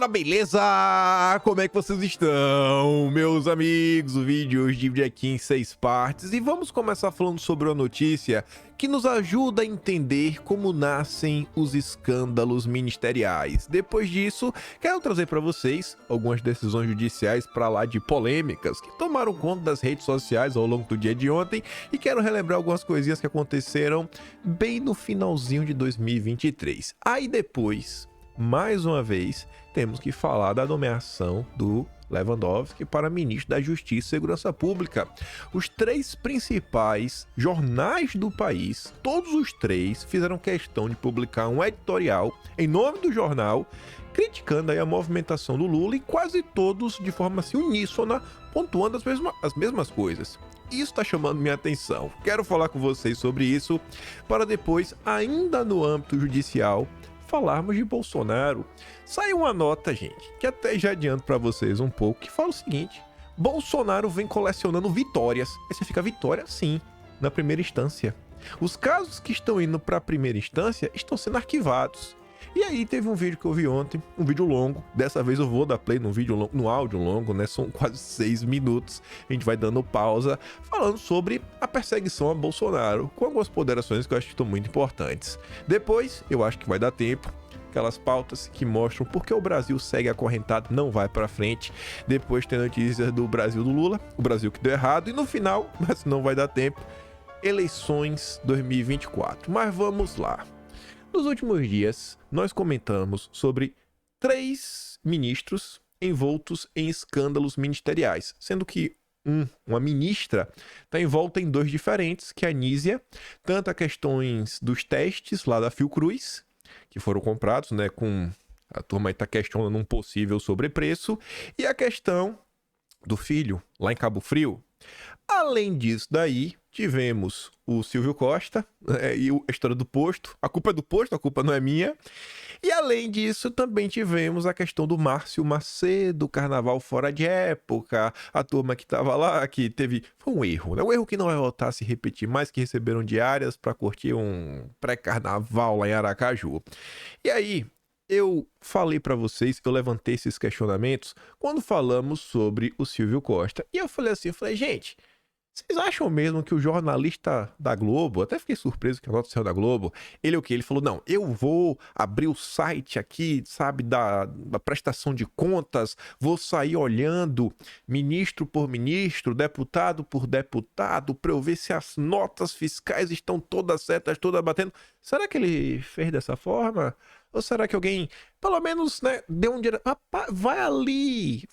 Fala, beleza? Como é que vocês estão, meus amigos? O vídeo hoje divide aqui em 6 partes e vamos começar falando sobre uma notícia que nos ajuda a entender como nascem os escândalos ministeriais. Depois disso, quero trazer para vocês algumas decisões judiciais para lá de polêmicas que tomaram conta das redes sociais ao longo do dia de ontem e quero relembrar algumas coisinhas que aconteceram bem no finalzinho de 2023. Aí depois, mais uma vez, temos que falar da nomeação do Lewandowski para ministro da Justiça e Segurança Pública. Os 3 principais jornais do país, todos os 3, fizeram questão de publicar um editorial em nome do jornal, criticando aí a movimentação do Lula e quase todos de forma assim uníssona, pontuando as mesmas coisas. Isso está chamando minha atenção. Quero falar com vocês sobre isso, para depois, ainda no âmbito judicial, falarmos de Bolsonaro. Saiu uma nota, gente, que até já adianto para vocês um pouco, que fala o seguinte: Bolsonaro vem colecionando vitórias. Aí você fica, vitória sim, na primeira instância. Os casos que estão indo para a primeira instância estão sendo arquivados. E aí teve um vídeo que eu vi ontem, um vídeo longo. Dessa vez eu vou dar play no vídeo longo, no áudio longo, né? São quase 6 minutos. A gente vai dando pausa, falando sobre a perseguição a Bolsonaro, com algumas ponderações que eu acho que estão muito importantes. Depois, eu acho que vai dar tempo, aquelas pautas que mostram porque o Brasil segue acorrentado, não vai pra frente. Depois tem notícias do Brasil do Lula, o Brasil que deu errado. E no final, mas não vai dar tempo, eleições 2024. Mas vamos lá. Nos últimos dias, nós comentamos sobre 3 ministros envoltos em escândalos ministeriais, sendo que uma ministra está envolta em 2 diferentes, que é a Nízia, tanto a questões dos testes lá da Fiocruz, que foram comprados, né, com a turma aí está questionando um possível sobrepreço, e a questão do filho, lá em Cabo Frio. Além disso daí, tivemos o Silvio Costa e a história do posto. A culpa é do posto, a culpa não é minha. E além disso, também tivemos a questão do Márcio Macedo, carnaval fora de época, a turma que estava lá, que teve... Foi um erro, né? Um erro que não vai voltar a se repetir mais, que receberam diárias para curtir um pré-carnaval lá em Aracaju. E aí, eu falei para vocês, eu levantei esses questionamentos quando falamos sobre o Silvio Costa. E eu falei assim, gente... Vocês acham mesmo que o jornalista da Globo, até fiquei surpreso que a nota saiu da Globo, ele o quê? Ele falou, não, eu vou abrir o site aqui, sabe, da prestação de contas, vou sair olhando ministro por ministro, deputado por deputado, para eu ver se as notas fiscais estão todas certas, todas batendo. Será que ele fez dessa forma? Ou será que alguém, pelo menos, né, deu um dinheiro? Rapaz, vai ali,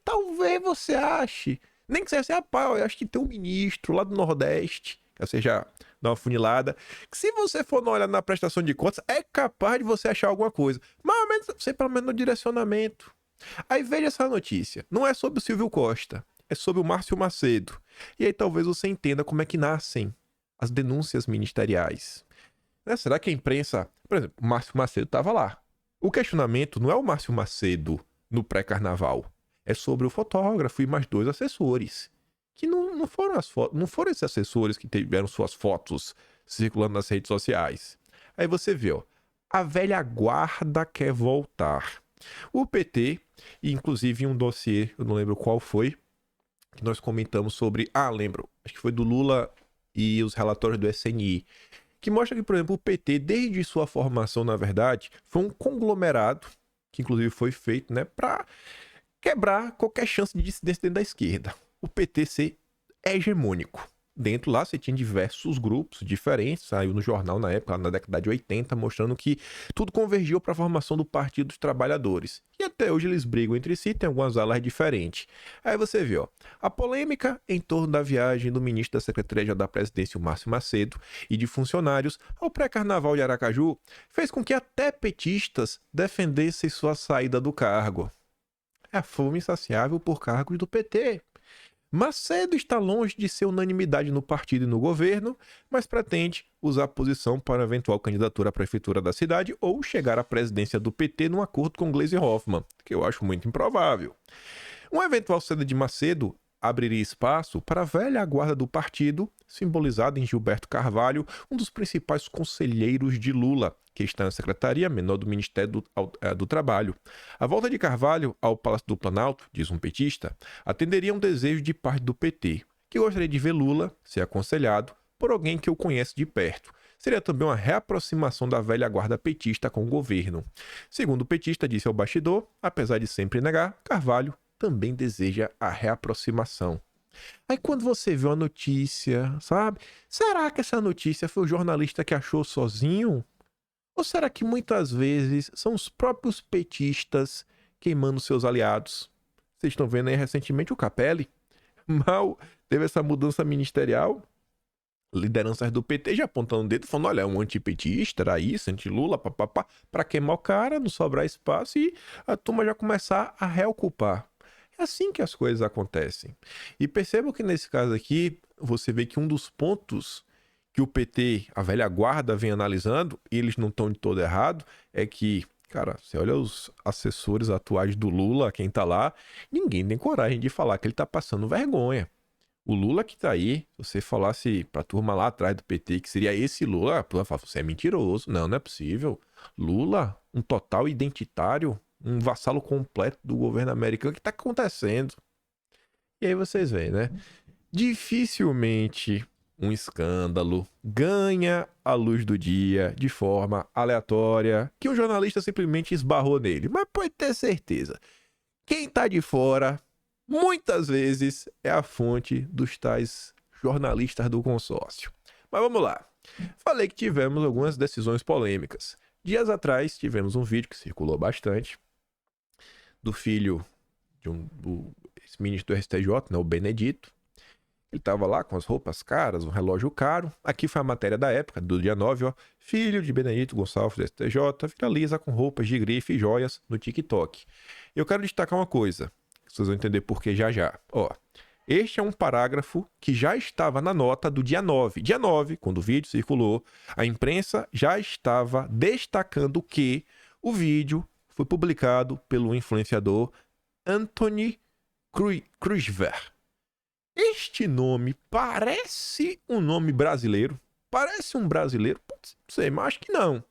talvez você ache. Nem que seja assim, rapaz, eu acho que tem um ministro lá do Nordeste, ou seja, dá uma funilada, que se você for olhar na prestação de contas, é capaz de você achar alguma coisa. Mas ao menos, você pelo menos no direcionamento. Aí veja essa notícia. Não é sobre o Silvio Costa, é sobre o Márcio Macedo. E aí talvez você entenda como é que nascem as denúncias ministeriais. Né? Será que a imprensa... Por exemplo, o Márcio Macedo estava lá. O questionamento não é o Márcio Macedo no pré-carnaval. É sobre o fotógrafo e mais 2 assessores. Que não foram não foram esses assessores que tiveram suas fotos circulando nas redes sociais. Aí você vê, ó, a velha guarda quer voltar. O PT, inclusive um dossiê, eu não lembro qual foi, que nós comentamos sobre... lembro, acho que foi do Lula e os relatórios do SNI, que mostra que, por exemplo, o PT, desde sua formação, na verdade, foi um conglomerado, que inclusive foi feito, né, para quebrar qualquer chance de dissidência dentro da esquerda. O PT ser hegemônico. Dentro lá você tinha diversos grupos diferentes, saiu no jornal na época, na década de 80, mostrando que tudo convergiu para a formação do Partido dos Trabalhadores. E até hoje eles brigam entre si, tem algumas alas diferentes. Aí você vê, ó, a polêmica em torno da viagem do ministro da Secretaria da Presidência, o Márcio Macedo, e de funcionários ao pré-carnaval de Aracaju, fez com que até petistas defendessem sua saída do cargo. É a fome insaciável por cargos do PT. Macedo está longe de ser unanimidade no partido e no governo, mas pretende usar a posição para eventual candidatura à prefeitura da cidade ou chegar à presidência do PT num acordo com Gleisi Hoffmann, que eu acho muito improvável. Uma eventual saída de Macedo abriria espaço para a velha guarda do partido, simbolizada em Gilberto Carvalho, um dos principais conselheiros de Lula, que está na Secretaria Menor do Ministério do Trabalho. A volta de Carvalho ao Palácio do Planalto, diz um petista, atenderia a um desejo de parte do PT, que gostaria de ver Lula ser aconselhado por alguém que o conhece de perto. Seria também uma reaproximação da velha guarda petista com o governo. Segundo o petista disse ao bastidor, apesar de sempre negar, Carvalho também deseja a reaproximação. Aí quando você vê uma notícia, sabe? Será que essa notícia foi o jornalista que achou sozinho? Ou será que muitas vezes são os próprios petistas queimando seus aliados? Vocês estão vendo aí recentemente o Capelli? Mal teve essa mudança ministerial, lideranças do PT já apontando o dedo, falando, olha, é um antipetista, era isso, anti-Lula, papapá, para queimar o cara, não sobrar espaço e a turma já começar a reocupar. É assim que as coisas acontecem. E percebam que nesse caso aqui, você vê que um dos pontos que o PT, a velha guarda, vem analisando, e eles não estão de todo errado, é que, cara, você olha os assessores atuais do Lula, quem tá lá, ninguém tem coragem de falar que ele tá passando vergonha. O Lula que tá aí, se você falasse pra turma lá atrás do PT que seria esse Lula, a turma fala, você é mentiroso. Não, não é possível. Lula, um total identitário, um vassalo completo do governo americano, o que tá acontecendo? E aí vocês veem, né? Dificilmente um escândalo ganha a luz do dia de forma aleatória, que um jornalista simplesmente esbarrou nele. Mas pode ter certeza, quem tá de fora muitas vezes é a fonte dos tais jornalistas do consórcio. Mas vamos lá. Falei que tivemos algumas decisões polêmicas. Dias atrás tivemos um vídeo que circulou bastante do filho do ex-ministro do STJ, né, o Benedito. Ele estava lá com as roupas caras, um relógio caro. Aqui foi a matéria da época, do dia 9, ó. Filho de Benedito Gonçalves do STJ viraliza com roupas de grife e joias no TikTok. Eu quero destacar uma coisa. Vocês vão entender por que já já. Ó, este é um parágrafo que já estava na nota do dia 9. Dia 9, quando o vídeo circulou, a imprensa já estava destacando que o vídeo foi publicado pelo influenciador Anthony Krujver. Este nome parece um nome brasileiro. Parece um brasileiro? Pode ser, mas acho que não.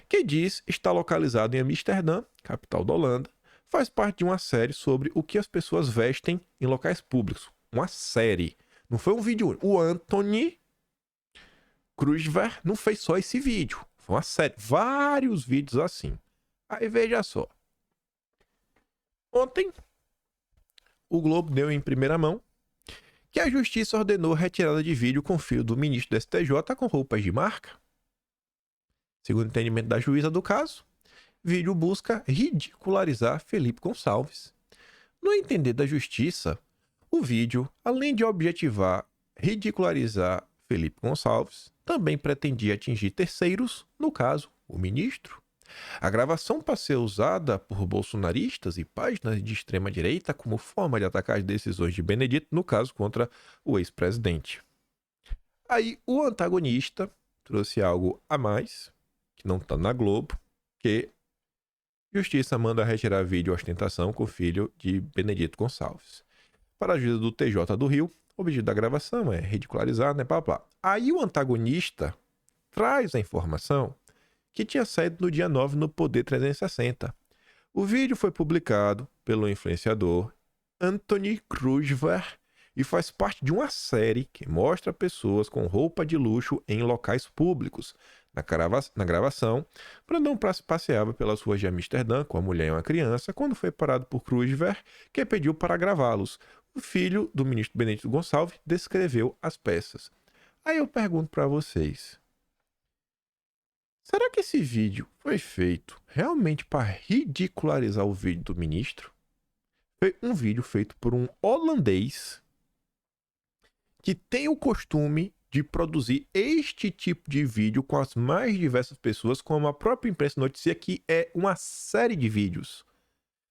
Que diz está localizado em Amsterdã, capital da Holanda. Faz parte de uma série sobre o que as pessoas vestem em locais públicos. Uma série. Não foi um vídeo. O Anthony Krujver não fez só esse vídeo. Foi uma série. Vários vídeos assim. Aí veja só. Ontem, o Globo deu em primeira mão que a justiça ordenou a retirada de vídeo com o filho do ministro do STJ com roupas de marca. Segundo o entendimento da juíza do caso, vídeo busca ridicularizar Felipe Gonçalves. No entender da justiça, o vídeo, além de objetivar ridicularizar Felipe Gonçalves, também pretendia atingir terceiros, no caso, o ministro. A gravação pode ser usada por bolsonaristas e páginas de extrema-direita como forma de atacar as decisões de Benedito, no caso, contra o ex-presidente. Aí, o antagonista trouxe algo a mais, que não está na Globo, que Justiça manda retirar vídeo ostentação com o filho de Benedito Gonçalves. Para a ajuda do TJ do Rio, o objetivo da gravação é ridicularizar, né, blá, blá. Aí o antagonista traz a informação que tinha saído no dia 9 no Poder 360. O vídeo foi publicado pelo influenciador Anthony Krujver e faz parte de uma série que mostra pessoas com roupa de luxo em locais públicos. Na gravação, Brandão passeava pelas ruas de Amsterdã com a mulher e uma criança quando foi parado por Krujver, que pediu para gravá-los. O filho do ministro Benedito Gonçalves descreveu as peças. Aí eu pergunto para vocês, será que esse vídeo foi feito realmente para ridicularizar o vídeo do ministro? Foi um vídeo feito por um holandês que tem o costume de produzir este tipo de vídeo com as mais diversas pessoas, como a própria imprensa noticia que é uma série de vídeos.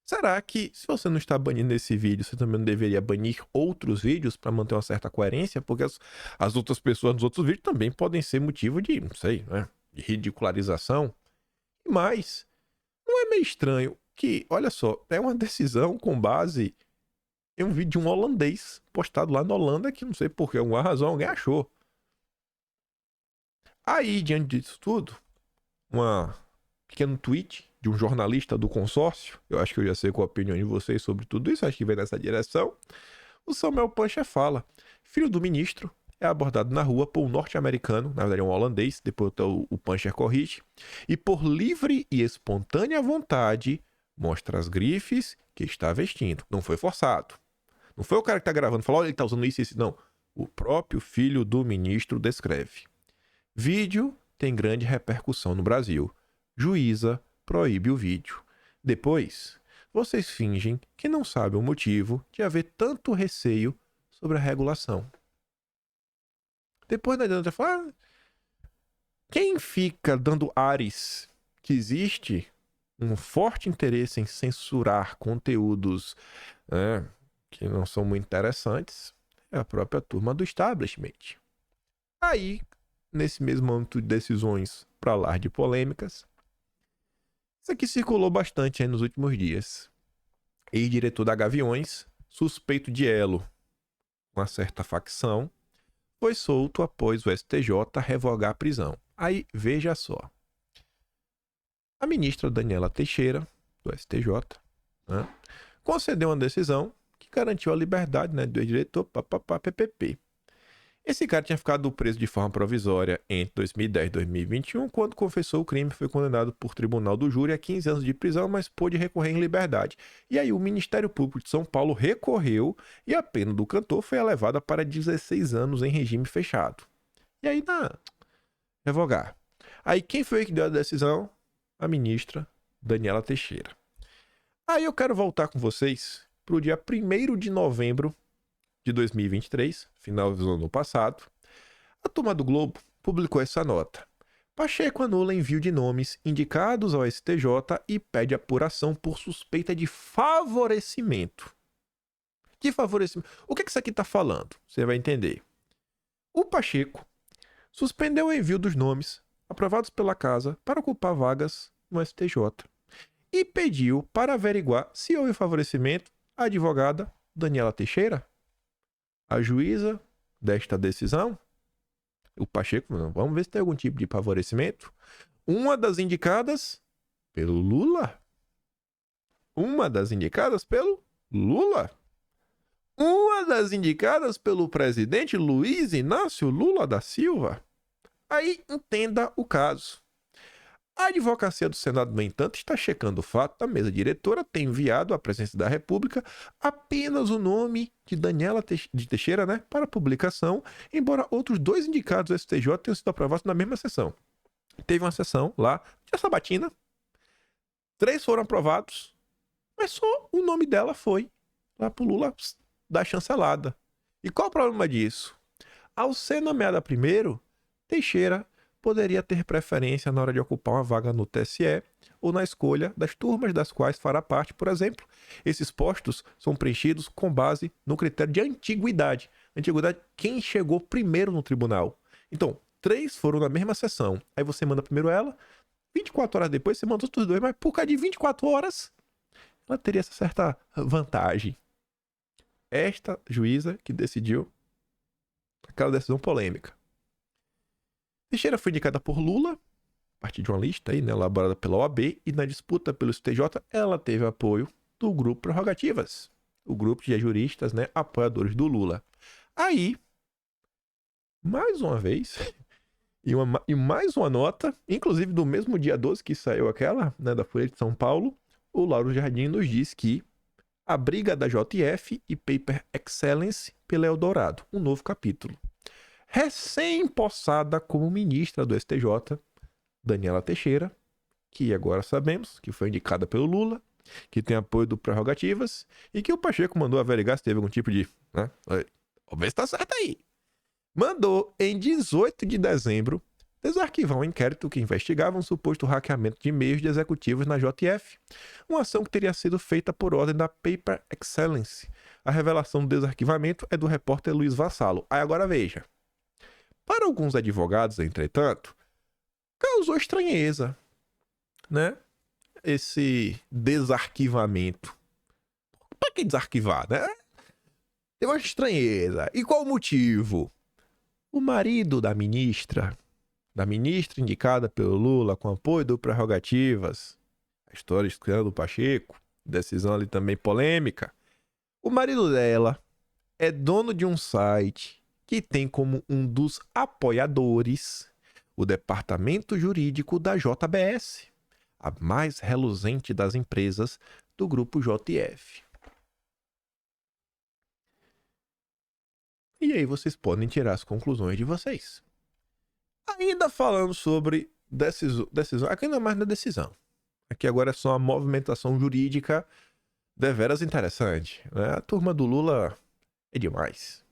Será que, se você não está banindo esse vídeo, você também não deveria banir outros vídeos para manter uma certa coerência? Porque as outras pessoas nos outros vídeos também podem ser motivo de, não sei, né, de ridicularização. Mas não é meio estranho que, olha só, é uma decisão com base Tem um vídeo de um holandês postado lá na Holanda que não sei por que, alguma razão, alguém achou. Aí, diante disso tudo, uma pequeno tweet de um jornalista do consórcio, eu acho que eu já sei qual a opinião de vocês sobre tudo isso, acho que vem nessa direção. O Samuel Puncher fala: filho do ministro é abordado na rua por um norte-americano, na verdade é um holandês, depois o Puncher corrige, e por livre e espontânea vontade mostra as grifes que está vestindo. Não foi forçado. Não foi o cara que tá gravando, falou, olha, ele tá usando isso e isso. Não. O próprio filho do ministro descreve. Vídeo tem grande repercussão no Brasil. Juíza proíbe o vídeo. Depois, vocês fingem que não sabem o motivo de haver tanto receio sobre a regulação. Depois não adianta falar. Quem fica dando ares que existe um forte interesse em censurar conteúdos, né, que não são muito interessantes é a própria turma do establishment. Aí, nesse mesmo âmbito de decisões para lá de polêmicas, isso aqui circulou bastante aí nos últimos dias. Ex-diretor da Gaviões, suspeito de elo com uma certa facção, foi solto após o STJ revogar a prisão. Aí, veja só. A ministra Daniela Teixeira, do STJ, né, concedeu uma decisão que garantiu a liberdade, né, do ex-diretor, PPP. Esse cara tinha ficado preso de forma provisória entre 2010 e 2021, quando confessou o crime e foi condenado por tribunal do júri a 15 anos de prisão, mas pôde recorrer em liberdade. E aí o Ministério Público de São Paulo recorreu e a pena do cantor foi elevada para 16 anos em regime fechado. E aí, revogar. Aí quem foi que deu a decisão? A ministra Daniela Teixeira. Aí eu quero voltar com vocês para o dia 1º de novembro de 2023, final do ano passado. A turma do Globo publicou essa nota. Pacheco anula envio de nomes indicados ao STJ e pede apuração por suspeita de favorecimento. Que favorecimento? O que isso aqui está falando? Você vai entender. O Pacheco suspendeu o envio dos nomes aprovados pela Casa para ocupar vagas no STJ e pediu para averiguar se houve favorecimento à advogada Daniela Teixeira, a juíza desta decisão. O Pacheco, vamos ver se tem algum tipo de favorecimento. Uma das indicadas pelo Lula. Uma das indicadas pelo Lula. Uma das indicadas pelo presidente Luiz Inácio Lula da Silva. Aí entenda o caso. A advocacia do Senado, no entanto, está checando o fato da mesa diretora ter enviado à presidência da República apenas o nome de Daniela Teixeira, né, para publicação, embora outros 2 indicados do STJ tenham sido aprovados na mesma sessão. Teve uma sessão lá, de sabatina, 3 foram aprovados, mas só o nome dela foi lá para o Lula dar chancelada. E qual o problema disso? Ao ser nomeada primeiro, Teixeira poderia ter preferência na hora de ocupar uma vaga no TSE ou na escolha das turmas das quais fará parte, por exemplo. Esses postos são preenchidos com base no critério de antiguidade. Antiguidade, quem chegou primeiro no tribunal. Então, 3 foram na mesma sessão. Aí você manda primeiro ela, 24 horas depois você manda os outros 2, mas por causa de 24 horas, ela teria essa certa vantagem. Esta juíza que decidiu aquela decisão polêmica. Teixeira foi indicada por Lula, a partir de uma lista aí, né, elaborada pela OAB, e na disputa pelo STJ, ela teve apoio do Grupo Prerrogativas, o grupo de juristas, né, apoiadores do Lula. Aí, mais uma vez, e mais uma nota, inclusive do mesmo dia 12 que saiu aquela, né, da Folha de São Paulo, o Lauro Jardim nos diz que a briga da JF e Paper Excellence pela Eldorado, um novo capítulo. Recém-possada como ministra do STJ, Daniela Teixeira, que agora sabemos que foi indicada pelo Lula, que tem apoio do Prerrogativas e que o Pacheco mandou averiguar se teve algum tipo de... né? Vamos ver se tá certo aí. Mandou, em 18 de dezembro, desarquivar um inquérito que investigava um suposto hackeamento de e-mails de executivos na JF, uma ação que teria sido feita por ordem da Paper Excellence. A revelação do desarquivamento é do repórter Luiz Vassalo. Aí agora veja. Para alguns advogados, entretanto, causou estranheza, né? Esse desarquivamento. Para que desarquivar, né? Tem uma estranheza. E qual o motivo? O marido da ministra indicada pelo Lula com apoio do Prerrogativas, a história do Pacheco, decisão ali também polêmica. O marido dela é dono de um site que tem como um dos apoiadores o departamento jurídico da JBS, a mais reluzente das empresas do grupo JF. E aí vocês podem tirar as conclusões de vocês. Ainda falando sobre decisão, aqui não é mais na decisão. Aqui agora é só uma movimentação jurídica deveras interessante, né? A turma do Lula é demais.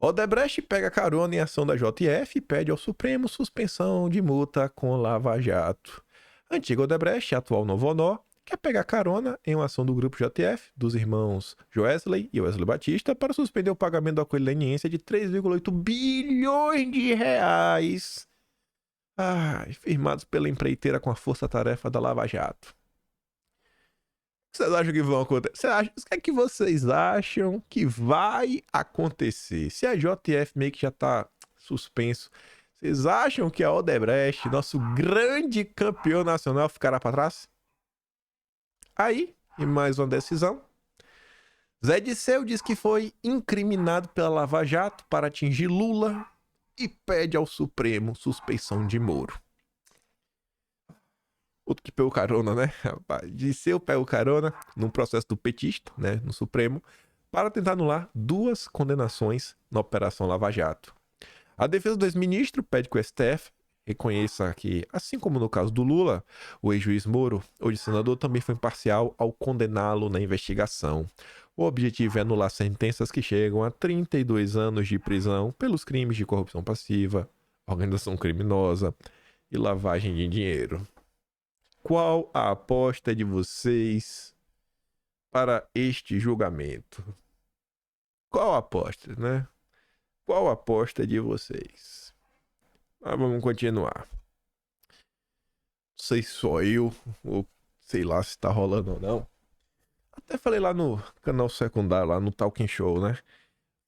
Odebrecht pega carona em ação da JF e pede ao Supremo suspensão de multa com Lava Jato. Antigo Odebrecht, atual Novo Honor, quer pegar carona em uma ação do grupo JF, dos irmãos Joesley e Wesley Batista, para suspender o pagamento do acordo leniência de 3,8 bilhões de reais, firmados pela empreiteira com a força-tarefa da Lava Jato. O que vocês acham que vão acontecer? O que é que vocês acham que vai acontecer? Se a JF meio que já tá suspenso, vocês acham que a Odebrecht, nosso grande campeão nacional, ficará para trás? Aí, em mais uma decisão, Zé Disseu diz que foi incriminado pela Lava Jato para atingir Lula e pede ao Supremo suspeição de Moro. Outro que pegou carona, né? Disseu pegou carona num processo do petista, né, no Supremo, para tentar anular 2 condenações na Operação Lava Jato. A defesa do ex-ministro pede que o STF reconheça que, assim como no caso do Lula, o ex-juiz Moro, hoje senador, também foi imparcial ao condená-lo na investigação. O objetivo é anular sentenças que chegam a 32 anos de prisão pelos crimes de corrupção passiva, organização criminosa e lavagem de dinheiro. Qual a aposta de vocês para este julgamento? Qual a aposta, né? Qual a aposta de vocês? Mas vamos continuar. Não sei se só eu, ou sei lá se tá rolando ou não. Até falei lá no canal secundário, lá no Talking Show, né?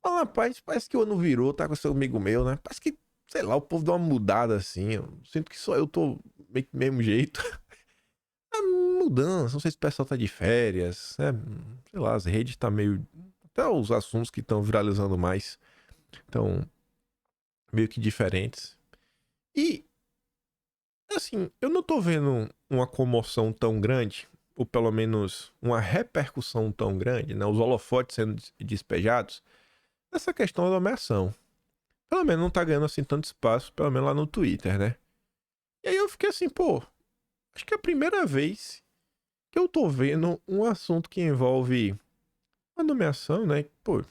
Ah, rapaz, parece que o ano virou, tá com seu amigo meu, né? Parece que, sei lá, o povo dá uma mudada assim. Eu sinto que só eu tô meio que do mesmo jeito. É mudança, não sei se o pessoal tá de férias, né? Sei lá, as redes tá meio... Até os assuntos que estão viralizando mais estão meio que diferentes. E, assim, eu não tô vendo uma comoção tão grande, ou pelo menos uma repercussão tão grande, né? Os holofotes sendo despejados, nessa questão da nomeação. Pelo menos não tá ganhando assim tanto espaço, pelo menos lá no Twitter, né? E aí eu fiquei assim, pô, acho que é a primeira vez que eu tô vendo um assunto que envolve a nomeação, né? Pô,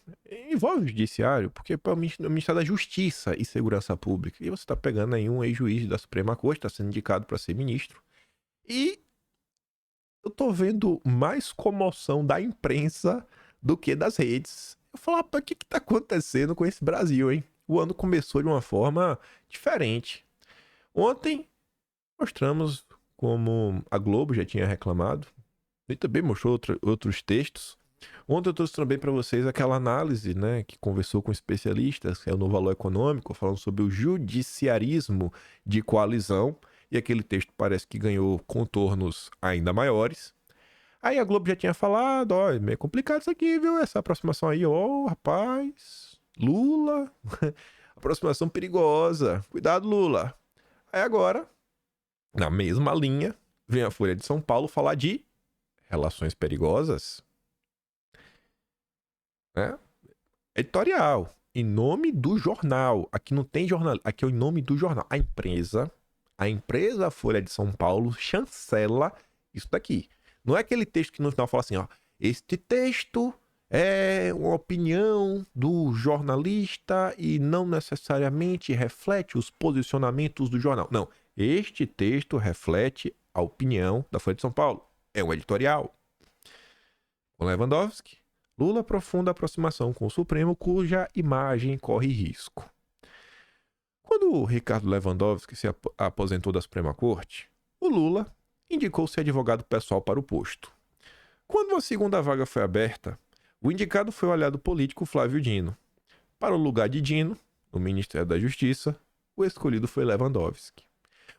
envolve o judiciário, porque é o Ministério da Justiça e Segurança Pública. E você tá pegando aí um ex-juiz da Suprema Corte, tá sendo indicado para ser ministro. E eu tô vendo mais comoção da imprensa do que das redes. Eu falo, rapaz, o que tá acontecendo com esse Brasil, hein? O ano começou de uma forma diferente. Ontem mostramos como a Globo já tinha reclamado, e também mostrou outros textos. Ontem eu trouxe também para vocês aquela análise, né, que conversou com especialistas, que é o No Valor Econômico, falando sobre o judiciarismo de coalizão, e aquele texto parece que ganhou contornos ainda maiores. Aí a Globo já tinha falado, ó, é meio complicado isso aqui, viu, essa aproximação aí, ó, rapaz, Lula, aproximação perigosa, cuidado, Lula. Aí agora, na mesma linha, vem a Folha de São Paulo falar de relações perigosas, né? Editorial, em nome do jornal. Aqui não tem jornal, aqui é em nome do jornal. A empresa Folha de São Paulo chancela isso daqui. Não é aquele texto que no final fala assim, ó, este texto é uma opinião do jornalista e não necessariamente reflete os posicionamentos do jornal. Não, este texto reflete a opinião da Folha de São Paulo. É um editorial. Com Lewandowski, Lula aprofunda a aproximação com o Supremo, cuja imagem corre risco. Quando o Ricardo Lewandowski se aposentou da Suprema Corte, o Lula indicou ser advogado pessoal para o posto. Quando a segunda vaga foi aberta, O indicado foi o aliado político Flávio Dino. Para o lugar de Dino, no Ministério da Justiça, o escolhido foi Lewandowski.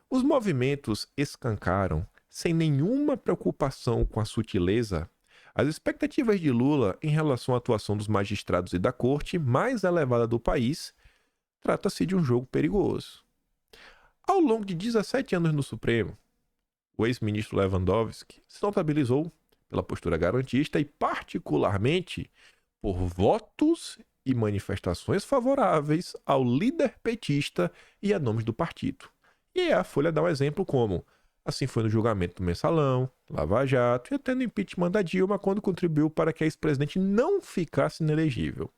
Os movimentos escancaram, sem nenhuma preocupação com a sutileza, as expectativas de Lula em relação à atuação dos magistrados e da corte mais elevada do país. Trata-se de um jogo perigoso. Ao longo de 17 anos no Supremo, o ex-ministro Lewandowski se notabilizou pela postura garantista e, particularmente, por votos e manifestações favoráveis ao líder petista e a nomes do partido. E a Folha dá um exemplo como: assim foi no julgamento do Mensalão, Lava Jato e até no impeachment da Dilma, quando contribuiu para que a ex-presidente não ficasse inelegível.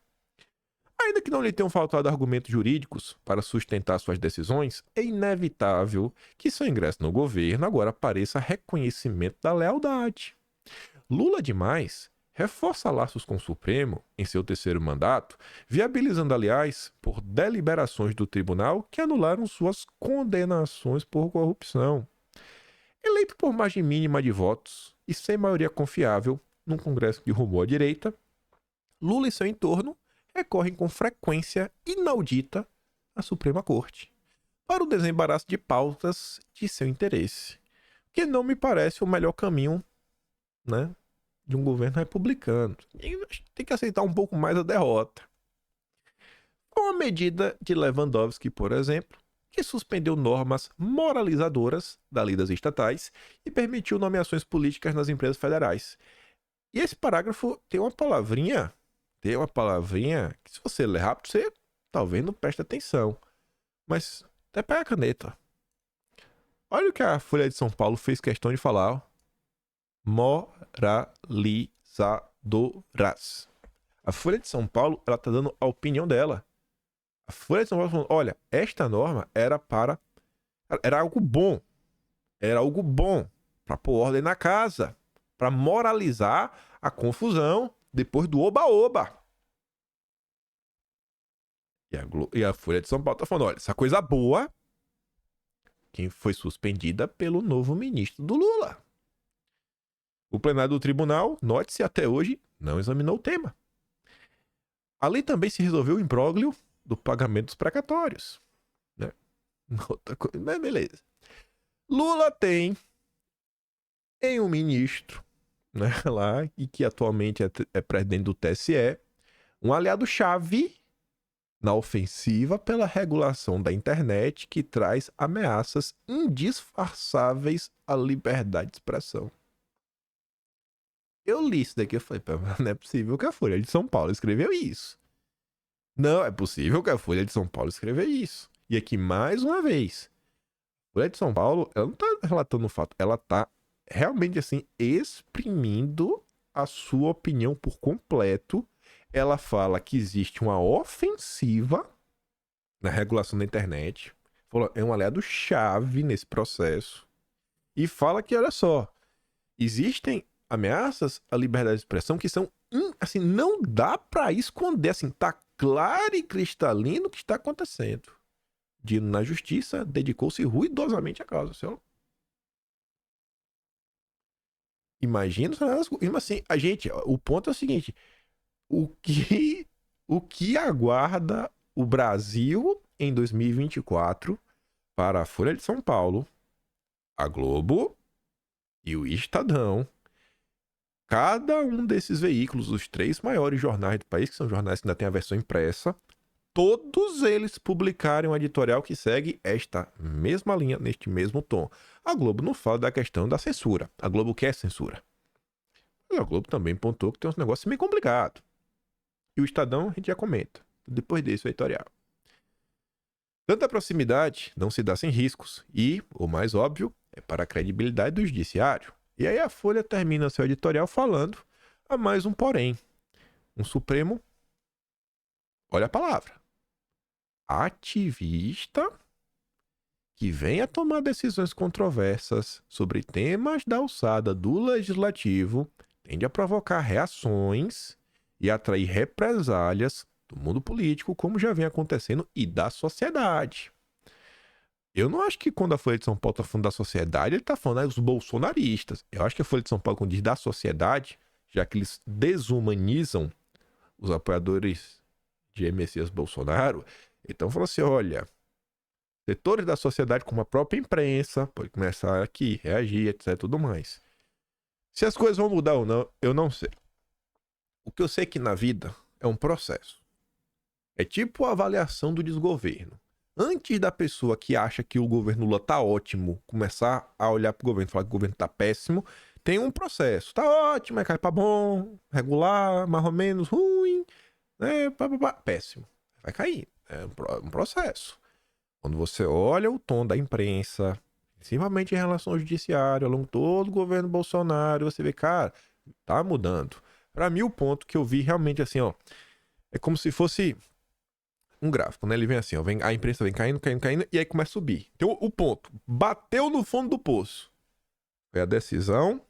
Ainda que não lhe tenham faltado argumentos jurídicos para sustentar suas decisões, é inevitável que seu ingresso no governo agora pareça reconhecimento da lealdade. Lula demais reforça laços com o Supremo em seu terceiro mandato, viabilizando, aliás, por deliberações do tribunal que anularam suas condenações por corrupção. Eleito por margem mínima de votos e sem maioria confiável num Congresso que rumou à direita, Lula e seu entorno recorrem com frequência inaudita à Suprema Corte para o desembaraço de pautas de seu interesse, que não me parece o melhor caminho, né, de um governo republicano. E tem que aceitar um pouco mais a derrota. Com a medida de Lewandowski, por exemplo, que suspendeu normas moralizadoras da lei das estatais e permitiu nomeações políticas nas empresas federais. E esse parágrafo tem uma palavrinha que, se você ler rápido, você talvez não preste atenção. Mas até pega a caneta. Olha o que a Folha de São Paulo fez questão de falar. Ó. Moralizadoras. A Folha de São Paulo, ela tá dando a opinião dela. A Folha de São Paulo falando: olha, esta norma era algo bom. Era algo bom para pôr ordem na casa, para moralizar a confusão depois do oba-oba. E a Folha de São Paulo tá falando: olha, essa coisa boa, quem foi suspendida pelo novo ministro do Lula. O plenário do tribunal, note-se, até hoje, não examinou o tema. Ali também se resolveu o imbróglio do pagamento dos precatórios. Né? Outra coisa, mas beleza. Lula tem em um ministro, né, lá, e que atualmente é presidente do TSE, um aliado-chave na ofensiva pela regulação da internet que traz ameaças indisfarçáveis à liberdade de expressão. Eu li isso daqui e falei: não é possível que a Folha de São Paulo escreveu isso. Não é possível que a Folha de São Paulo escreveu isso. E aqui, mais uma vez, a Folha de São Paulo, ela não tá relatando o fato, ela tá realmente, assim, exprimindo a sua opinião por completo. Ela fala que existe uma ofensiva na regulação da internet. É um aliado-chave nesse processo. E fala que, olha só, existem ameaças à liberdade de expressão que são, assim, não dá pra esconder, assim, tá claro e cristalino o que está acontecendo. Dino, na justiça, dedicou-se ruidosamente à causa, senhor. Imagina, assim, a gente, o ponto é o seguinte: o que aguarda o Brasil em 2024 para a Folha de São Paulo, a Globo e o Estadão? Cada um desses veículos, os 3 maiores jornais do país, que são jornais que ainda têm a versão impressa, todos eles publicarem um editorial que segue esta mesma linha, neste mesmo tom. A Globo não fala da questão da censura. A Globo quer censura. Mas a Globo também pontuou que tem uns negócios meio complicados. E o Estadão, a gente já comenta. Depois desse, o editorial. Tanta proximidade não se dá sem riscos. E, o mais óbvio, é para a credibilidade do judiciário. E aí a Folha termina seu editorial falando a mais um porém. Um Supremo, olha a palavra, ativista, que vem a tomar decisões controversas sobre temas da alçada do legislativo, tende a provocar reações e atrair represálias do mundo político, como já vem acontecendo, e da sociedade. Eu não acho que quando a Folha de São Paulo está falando da sociedade, ele está falando dos bolsonaristas. Eu acho que a Folha de São Paulo, quando diz da sociedade, já que eles desumanizam os apoiadores de Messias Bolsonaro. Então falou assim, olha, setores da sociedade como a própria imprensa pode começar aqui, reagir, etc, tudo mais. Se as coisas vão mudar ou não, eu não sei. O que eu sei é que na vida é um processo. É tipo a avaliação do desgoverno. Antes da pessoa que acha que o governo Lula tá ótimo começar a olhar pro governo e falar que o governo tá péssimo, tem um processo. Tá ótimo, aí cai pra bom, regular, mais ou menos, ruim, né? Péssimo. Vai cair. É um processo. Quando você olha o tom da imprensa, principalmente em relação ao judiciário, ao longo de todo o governo Bolsonaro, você vê, cara, tá mudando. Pra mim, o ponto que eu vi realmente assim, ó, é como se fosse um gráfico, né? Ele vem assim, ó, a imprensa vem caindo, caindo, caindo, e aí começa a subir. Então, o ponto, bateu no fundo do poço. Foi a decisão,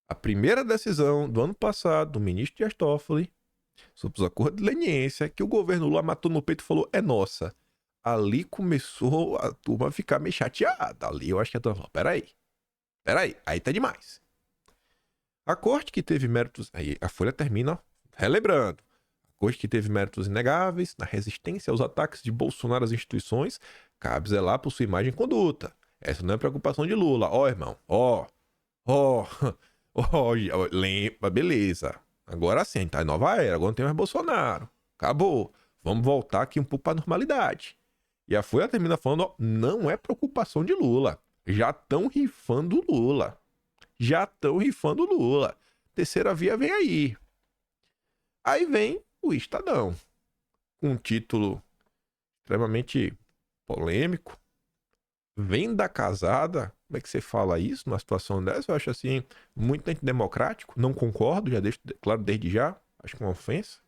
a primeira decisão do ano passado, do ministro Dias Toffoli, sobre os acordos de leniência, que o governo Lula matou no peito e falou, é nossa. Ali começou a turma a ficar meio chateada. Ali eu acho que a turma falou, peraí, aí tá demais. A corte que teve méritos, aí a Folha termina relembrando, a corte que teve méritos inegáveis na resistência aos ataques de Bolsonaro às instituições, cabe zelar por sua imagem e conduta. Essa não é preocupação de Lula. Ó, irmão, ó, lembra, beleza. Agora sim, a gente tá em nova era, agora não tem mais Bolsonaro. Acabou. Vamos voltar aqui um pouco pra normalidade. E a Folha termina falando, ó, não é preocupação de Lula. Já estão rifando Lula. Terceira via vem aí. Aí vem o Estadão, com um título extremamente polêmico. Venda casada. Como é que você fala isso numa situação dessa? Eu acho assim, muito antidemocrático. Não concordo, já deixo claro desde já. Acho que é uma ofensa.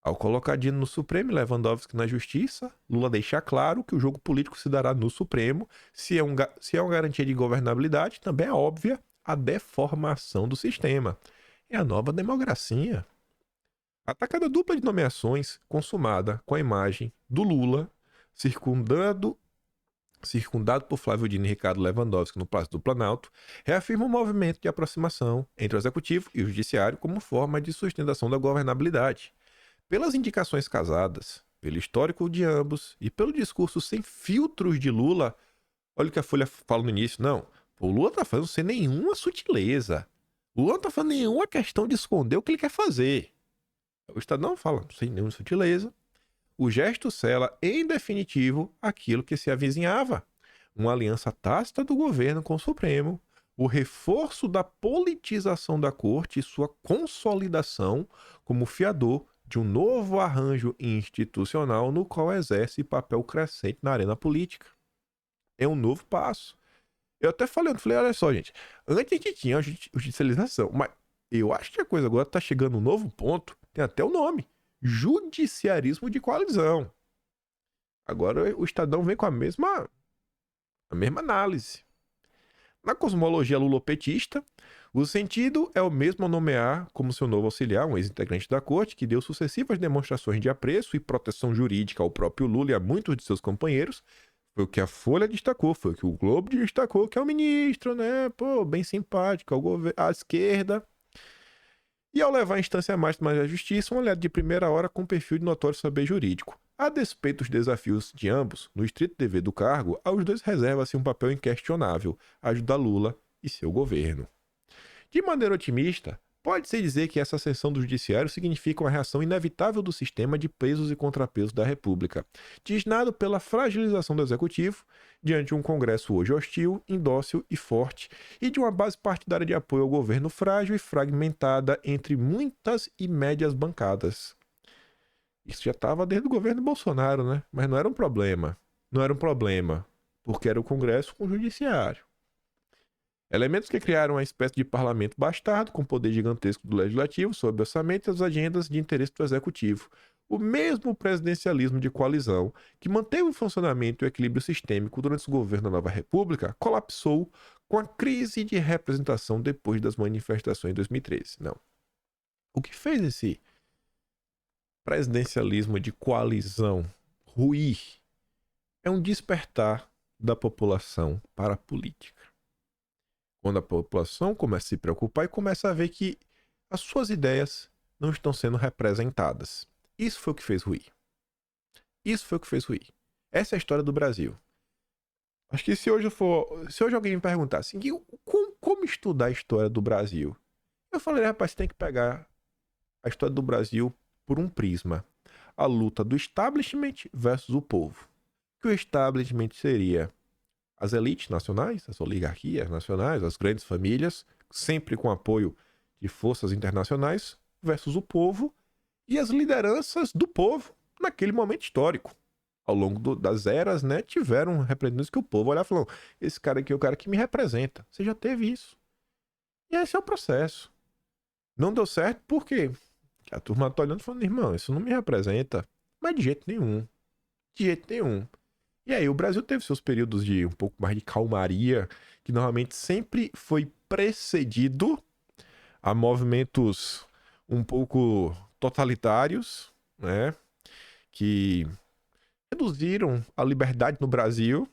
Ao colocar Dino no Supremo e Lewandowski na Justiça, Lula deixa claro que o jogo político se dará no Supremo. Se é uma garantia de governabilidade, também é óbvia a deformação do sistema. É a nova democracia. A tacada dupla de nomeações, consumada com a imagem do Lula, circundado por Flávio Dino e Ricardo Lewandowski no Palácio do Planalto, reafirma o movimento de aproximação entre o Executivo e o Judiciário como forma de sustentação da governabilidade. Pelas indicações casadas, pelo histórico de ambos e pelo discurso sem filtros de Lula, olha o que a Folha fala no início, não, o Lula tá fazendo sem nenhuma sutileza. O Lula não tá fazendo nenhuma questão de esconder o que ele quer fazer. O Estadão fala sem nenhuma sutileza. O gesto sela, em definitivo, aquilo que se avizinhava. Uma aliança tácita do governo com o Supremo, o reforço da politização da corte e sua consolidação como fiador de um novo arranjo institucional no qual exerce papel crescente na arena política. É um novo passo. Eu até falei, olha só, gente, antes a gente tinha a judicialização, mas eu acho que a coisa agora está chegando a um novo ponto, tem até o nome, judiciarismo de coalizão. Agora o Estadão vem com a mesma análise. Na cosmologia lulopetista, o sentido é o mesmo ao nomear como seu novo auxiliar um ex-integrante da corte que deu sucessivas demonstrações de apreço e proteção jurídica ao próprio Lula e a muitos de seus companheiros. Foi o que a Folha destacou, foi o que o Globo destacou, que é o ministro, né? Pô, bem simpático, à esquerda. E ao levar a instância máxima da justiça, um aliado de primeira hora com perfil de notório saber jurídico. A despeito dos desafios de ambos, no estrito dever do cargo, aos dois reserva-se um papel inquestionável, ajudar Lula e seu governo. De maneira otimista, pode-se dizer que essa ascensão do judiciário significa uma reação inevitável do sistema de pesos e contrapesos da República, tisnado pela fragilização do Executivo, diante de um Congresso hoje hostil, indócil e forte, e de uma base partidária de apoio ao governo frágil e fragmentada entre muitas e médias bancadas. Isso já estava desde o governo Bolsonaro, né? Mas não era um problema. Não era um problema, porque era o Congresso com o Judiciário. Elementos que criaram uma espécie de parlamento bastardo, com poder gigantesco do legislativo sobre o orçamento e as agendas de interesse do executivo. O mesmo presidencialismo de coalizão, que manteve o funcionamento e o equilíbrio sistêmico durante o governo da Nova República, colapsou com a crise de representação depois das manifestações de 2013. Não. O que fez esse presidencialismo de coalizão ruir é um despertar da população para a política. Quando a população começa a se preocupar e começa a ver que as suas ideias não estão sendo representadas. Isso foi o que fez ruir. Isso foi o que fez ruir. Essa é a história do Brasil. Acho que se hoje alguém me perguntasse como estudar a história do Brasil, eu falaria, rapaz, você tem que pegar a história do Brasil por um prisma. A luta do establishment versus o povo. Que o establishment seria as elites nacionais, as oligarquias nacionais, as grandes famílias, sempre com apoio de forças internacionais, versus o povo e as lideranças do povo naquele momento histórico. Ao longo das eras, né, tiveram representantes que o povo olhava e falou: esse cara aqui é o cara que me representa. Você já teve isso. E esse é o processo. Não deu certo por quê? A turma tá olhando e falando: irmão, isso não me representa. Mas de jeito nenhum. De jeito nenhum. E aí o Brasil teve seus períodos de um pouco mais de calmaria, que normalmente sempre foi precedido a movimentos um pouco totalitários, né, que reduziram a liberdade no Brasil.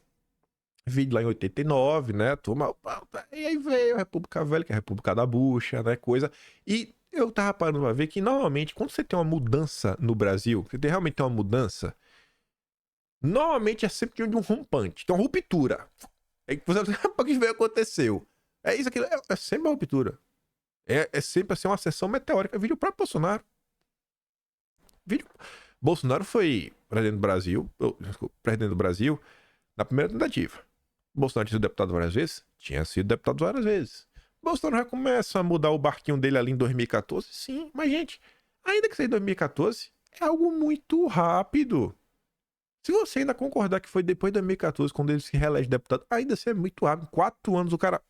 Vídeo lá em 89, né, turma, e aí veio a República Velha, que é a República da Bucha, né, coisa, e eu tava parando pra ver que normalmente quando você tem uma mudança no Brasil, você realmente tem uma mudança, normalmente é sempre de um rompante, tem uma ruptura. É que você o que veio aconteceu. É isso aqui, é sempre uma ruptura. É sempre assim uma sessão meteórica. Vídeo próprio Bolsonaro. Vídeo. Bolsonaro foi presidente do Brasil. Desculpa, presidente do Brasil na primeira tentativa. Bolsonaro tinha sido deputado várias vezes? Tinha sido deputado várias vezes. Bolsonaro já começa a mudar o barquinho dele ali em 2014? Sim, mas gente, ainda que seja em 2014, é algo muito rápido. Se você ainda concordar que foi depois de 2014, quando ele se reelege deputado, ainda assim é muito rápido. 4 anos o cara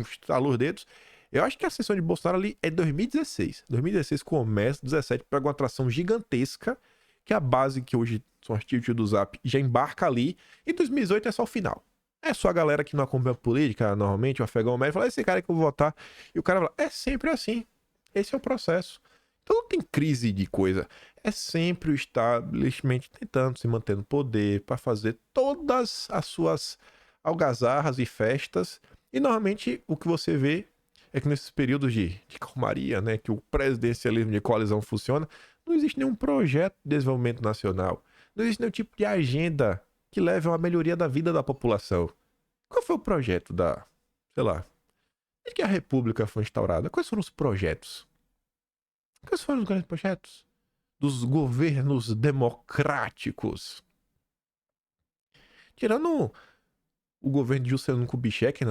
estalou os dedos. Eu acho que a sessão de Bolsonaro ali é 2016. 2016 começa, 2017 pega uma atração gigantesca, que é a base que hoje são as tios do Zap já embarca ali. E 2018 é só o final. É só a galera que não acompanha a política, normalmente, o afegão médio, fala: esse cara que eu vou votar. E o cara fala: é sempre assim. Esse é o processo. Então não tem crise de coisa. É sempre o establishment tentando se manter no poder para fazer todas as suas algazarras e festas. E normalmente o que você vê é que nesses períodos de calmaria, né, que o presidencialismo de coalizão funciona, não existe nenhum projeto de desenvolvimento nacional. Não existe nenhum tipo de agenda que leve a uma melhoria da vida da população. Qual foi o projeto sei lá, desde que a República foi instaurada? Quais foram os projetos? Quais foram os grandes projetos dos governos democráticos? Tirando o governo de Juscelino Kubitschek,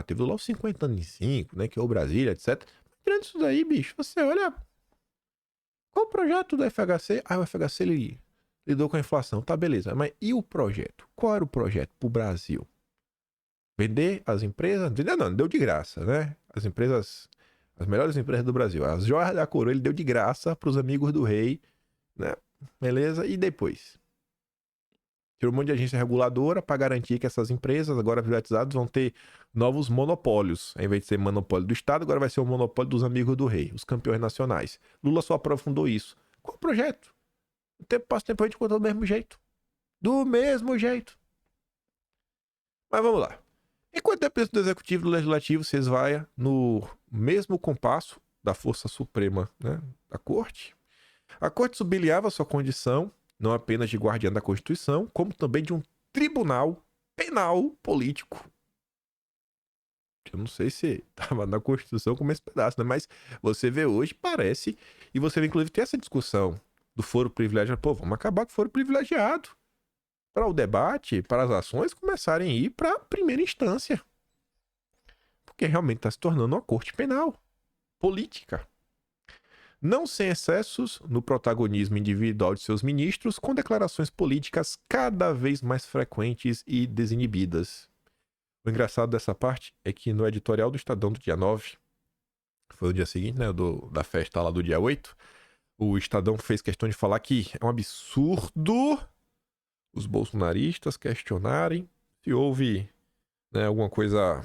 teve lá os 55, né, que é o Brasília, etc. Tirando isso daí, bicho, você olha, qual o projeto do FHC? Ah, o FHC ele lidou com a inflação, tá, beleza, mas e o projeto? Qual era o projeto pro Brasil? Vender as empresas? Não, deu de graça, né? As empresas, as melhores empresas do Brasil, as joias da coroa, ele deu de graça pros amigos do rei, né? Beleza? E depois? Tirou um monte de agência reguladora para garantir que essas empresas, agora privatizadas, vão ter novos monopólios. Ao invés de ser monopólio do Estado, agora vai ser o monopólio dos amigos do rei, os campeões nacionais. Lula só aprofundou isso. Qual o projeto? O tempo passa, o tempo a gente conta do mesmo jeito. Do mesmo jeito. Mas vamos lá. Enquanto é presidente do Executivo e do Legislativo, vocês vai no mesmo compasso da Força Suprema, né, da Corte. A Corte sublinhava sua condição não apenas de guardiã da Constituição, como também de um tribunal penal político. Eu não sei se estava na Constituição como esse pedaço, né? Mas você vê hoje, parece, e você vê inclusive ter essa discussão do foro privilegiado. Pô, vamos acabar com o foro privilegiado para o debate, para as ações começarem a ir para a primeira instância. Porque realmente está se tornando uma corte penal, política. Não sem excessos no protagonismo individual de seus ministros, com declarações políticas cada vez mais frequentes e desinibidas. O engraçado dessa parte é que no editorial do Estadão do dia 9, foi o dia seguinte, né, da festa lá do dia 8, o Estadão fez questão de falar que é um absurdo os bolsonaristas questionarem se houve, né, alguma coisa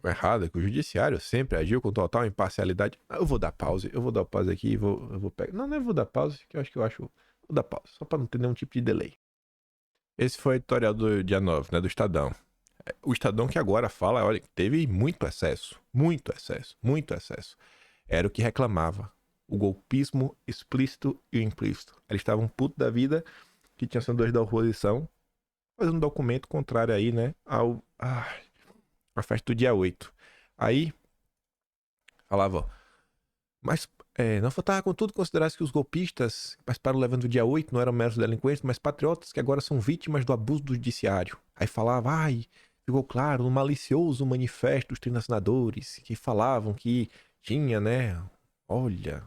errada, que o judiciário sempre agiu com total imparcialidade. Eu vou dar pause aqui, eu vou pegar. Não eu vou dar pause, que eu acho. Vou dar pause, só para não ter nenhum tipo de delay. Esse foi o editorial do dia 9, né, do Estadão. O Estadão que agora fala, olha, que teve muito excesso, muito excesso, muito excesso. Era o que reclamava. O golpismo explícito e o implícito. Eles estavam putos da vida que tinham senadores da oposição fazendo um documento contrário aí, né, à festa do dia 8. Aí, falava, ó, mas não faltava contudo considerar que os golpistas que participaram do levante do dia 8 não eram meros delinquentes, mas patriotas que agora são vítimas do abuso do judiciário. Aí falava, ficou claro no malicioso manifesto dos 30 senadores que falavam que tinha, né, olha,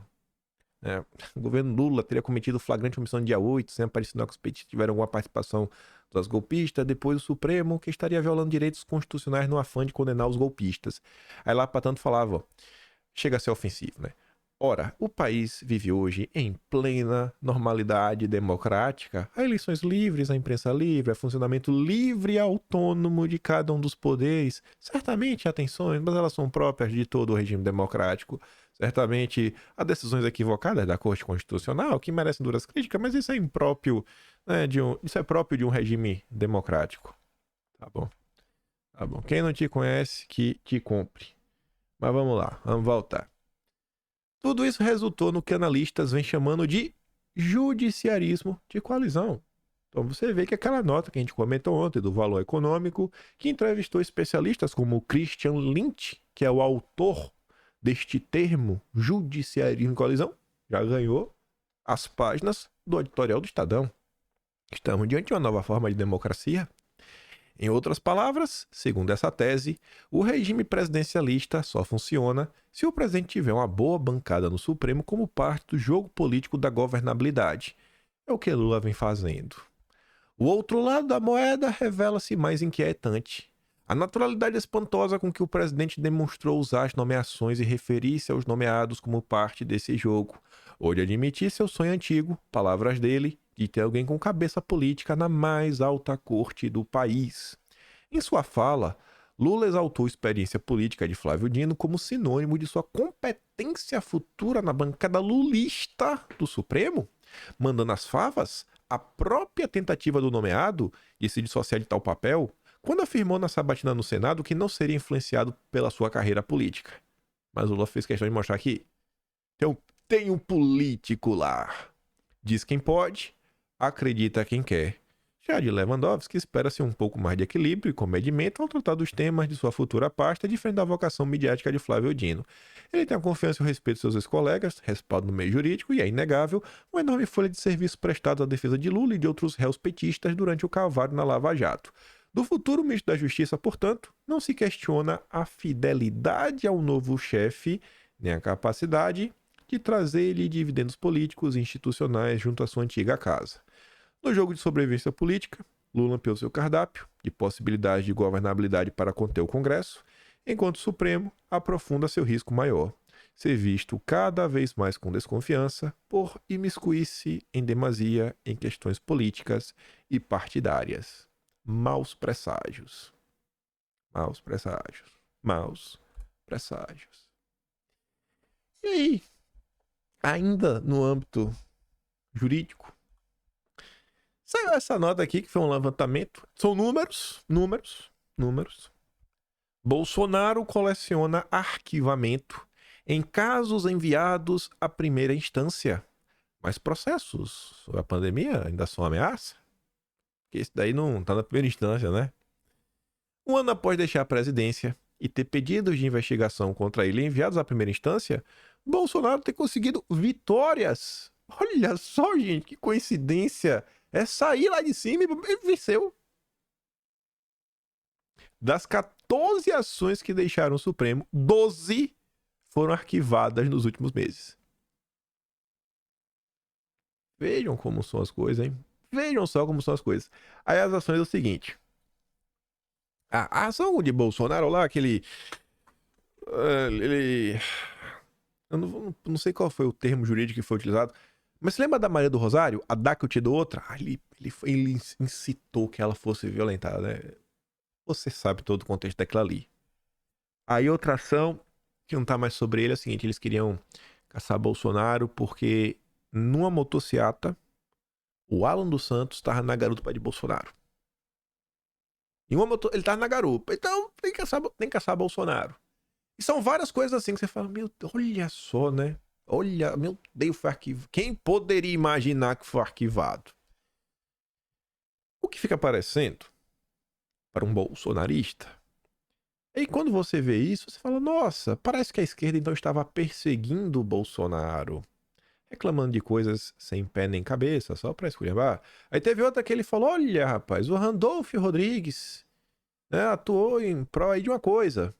o governo Lula teria cometido flagrante omissão no dia 8, sem aparecer que os petistas tiveram alguma participação dos golpistas, depois o Supremo que estaria violando direitos constitucionais no afã de condenar os golpistas. Aí lá, para tanto, falava, ó, chega a ser ofensivo, né? Ora, o país vive hoje em plena normalidade democrática. Há eleições livres, a imprensa livre, há funcionamento livre e autônomo de cada um dos poderes. Certamente há tensões, mas elas são próprias de todo o regime democrático. Certamente há decisões equivocadas da Corte Constitucional que merecem duras críticas, mas isso é impróprio, né, isso é próprio de um regime democrático. Tá bom. Tá bom. Quem não te conhece, que te compre. Mas vamos lá, vamos voltar. Tudo isso resultou no que analistas vêm chamando de judiciarismo de coalizão. Então você vê que aquela nota que a gente comentou ontem do Valor Econômico, que entrevistou especialistas como Christian Lynch, que é o autor deste termo, judiciarismo de coalizão, já ganhou as páginas do editorial do Estadão. Estamos diante de uma nova forma de democracia. Em outras palavras, segundo essa tese, o regime presidencialista só funciona se o presidente tiver uma boa bancada no Supremo como parte do jogo político da governabilidade. É o que Lula vem fazendo. O outro lado da moeda revela-se mais inquietante. A naturalidade espantosa com que o presidente demonstrou usar as nomeações e referir-se aos nomeados como parte desse jogo, ou de admitir seu sonho antigo, palavras dele, de ter alguém com cabeça política na mais alta corte do país. Em sua fala, Lula exaltou a experiência política de Flávio Dino como sinônimo de sua competência futura na bancada lulista do Supremo, mandando as favas a própria tentativa do nomeado de se dissociar de tal papel, quando afirmou na sabatina no Senado que não seria influenciado pela sua carreira política. Mas Lula fez questão de mostrar que tem um político lá. Diz quem pode, acredita quem quer. Já de Lewandowski, espera-se um pouco mais de equilíbrio e comedimento ao tratar dos temas de sua futura pasta, diferente da vocação midiática de Flávio Dino. Ele tem a confiança e o respeito de seus ex-colegas, respaldo no meio jurídico e, é inegável, uma enorme folha de serviço prestado à defesa de Lula e de outros réus petistas durante o calvário na Lava Jato. Do futuro ministro da Justiça, portanto, não se questiona a fidelidade ao novo chefe, nem a capacidade de trazer-lhe dividendos políticos e institucionais junto à sua antiga casa. No jogo de sobrevivência política, Lula ampliou seu cardápio de possibilidades de governabilidade para conter o Congresso, enquanto o Supremo aprofunda seu risco maior, ser visto cada vez mais com desconfiança por imiscuir-se em demasia em questões políticas e partidárias. Maus presságios. Maus presságios. Maus presságios. E aí, ainda no âmbito jurídico, saiu essa nota aqui, que foi um levantamento. São números. Bolsonaro coleciona arquivamento em casos enviados à primeira instância. Mas processos sobre a pandemia ainda são ameaça? Porque esse daí não está na primeira instância, né? Um ano após deixar a presidência e ter pedidos de investigação contra ele enviados à primeira instância, Bolsonaro tem conseguido vitórias. Olha só, gente, que coincidência. É sair lá de cima e venceu. Das 14 ações que deixaram o Supremo, 12 foram arquivadas nos últimos meses. Vejam como são as coisas, hein? Vejam só como são as coisas. Aí as ações é o seguinte. A ação de Bolsonaro lá, aquele... Eu não sei qual foi o termo jurídico que foi utilizado, mas você lembra da Maria do Rosário? A dá que eu te dou outra? Ele incitou que ela fosse violentada, né? Você sabe todo o contexto daquilo ali. Aí outra ação, que não tá mais sobre ele, é a seguinte: eles queriam caçar Bolsonaro porque numa motociata, o Alan dos Santos estava na garupa de Bolsonaro. Ele tava na garupa. Então, tem que caçar Bolsonaro. E são várias coisas assim que você fala, meu Deus, olha só, né? Olha, meu Deus, foi arquivado. Quem poderia imaginar que foi arquivado? O que fica parecendo para um bolsonarista? E quando você vê isso, você fala, nossa, parece que a esquerda então estava perseguindo o Bolsonaro. Reclamando de coisas sem pé nem cabeça, só pra esculhambar. Aí teve outra que ele falou, olha, rapaz, o Randolph Rodrigues, né, atuou em prol aí de uma coisa.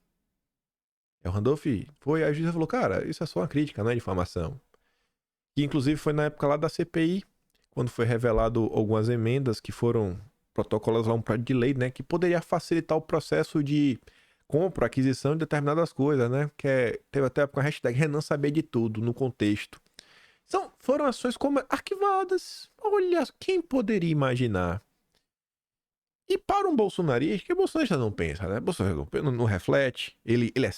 Aí o Randolph foi, aí a juíza falou, cara, isso é só uma crítica, não é difamação. Que inclusive foi na época lá da CPI, quando foi revelado algumas emendas que foram protocolos lá, um projeto de lei, né, que poderia facilitar o processo de compra, aquisição de determinadas coisas, né, teve até com a hashtag Renan saber de tudo, no contexto. Foram ações como arquivadas. Olha, quem poderia imaginar? E para um bolsonarista, que o bolsonarista não pensa, né? O bolsonarista não reflete, ele é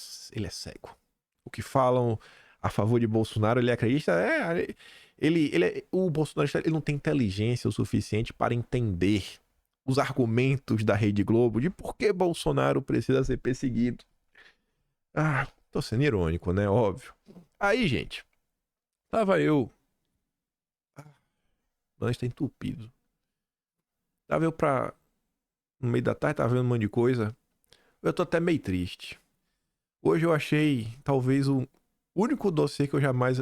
cego. O que falam a favor de Bolsonaro, ele acredita, o bolsonarista ele não tem inteligência o suficiente para entender os argumentos da Rede Globo de por que Bolsonaro precisa ser perseguido. Ah, tô sendo irônico, né? Óbvio. Aí, gente, tava eu... Nós tá entupido. Tava eu no meio da tarde, tava vendo um monte de coisa. Eu tô até meio triste. Hoje eu achei, talvez, o único dossiê que eu jamais...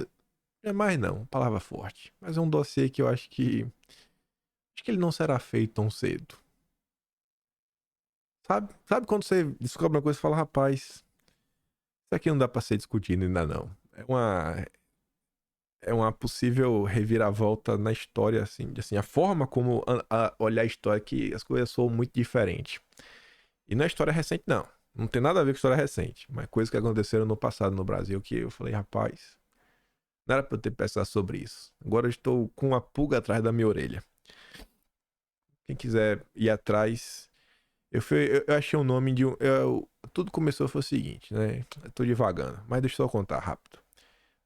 Jamais não, palavra forte. Mas é um dossiê que eu acho que... Acho que ele não será feito tão cedo. Sabe quando você descobre uma coisa e fala, rapaz, isso aqui não dá pra ser discutido ainda não. É uma possível reviravolta na história, assim, a forma como olhar a história, que as coisas são muito diferentes. E não é história recente, não. Não tem nada a ver com história recente, mas coisas que aconteceram no passado no Brasil, que eu falei, rapaz, não era pra eu ter pensado sobre isso. Agora eu estou com uma pulga atrás da minha orelha. Quem quiser ir atrás, eu achei um nome de um... tudo começou, foi o seguinte, né? Eu tô devagando, mas deixa eu só contar rápido.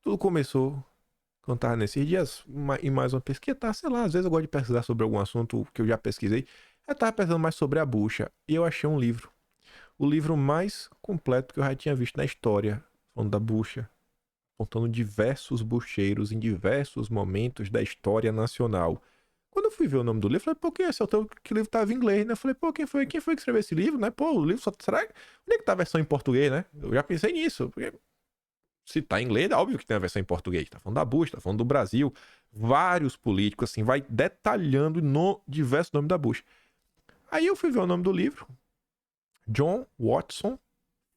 Tudo começou... Quando eu tava nesses dias, em mais uma pesquisa, tá, sei lá, às vezes eu gosto de pesquisar sobre algum assunto que eu já pesquisei. Eu tava pesquisando mais sobre a bucha e eu achei um livro. O livro mais completo que eu já tinha visto na história, falando da bucha, contando diversos bucheiros em diversos momentos da história nacional. Quando eu fui ver o nome do livro, eu falei, pô, quem é esse autor? Que o livro tava em inglês, né? Eu falei, pô, quem foi que escreveu esse livro, né? Pô, o livro só... Será que... Onde é que tá a versão em português, né? Eu já pensei nisso, porque... Se tá em inglês, é óbvio que tem a versão em português. Tá falando da Bush, tá falando do Brasil. Vários políticos, assim, vai detalhando diversos nomes da Bush. Aí eu fui ver o nome do livro. John Watson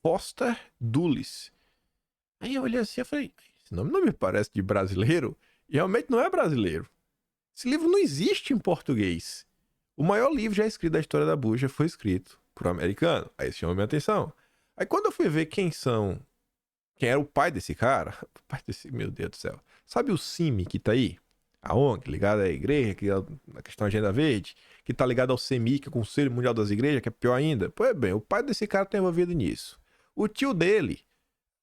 Foster Dulles. Aí eu olhei assim e falei, esse nome não me parece de brasileiro. E realmente não é brasileiro. Esse livro não existe em português. O maior livro já escrito da história da Bush foi escrito por um americano. Aí isso chamou minha atenção. Aí quando eu fui ver quem era o pai desse cara? O pai desse... Meu Deus do céu. Sabe o CIMI que tá aí? A ONG, ligada à igreja, que é a questão da Agenda Verde, que tá ligado ao CEMIC, o Conselho Mundial das Igrejas, que é pior ainda? Pois bem, o pai desse cara tá envolvido nisso. O tio dele,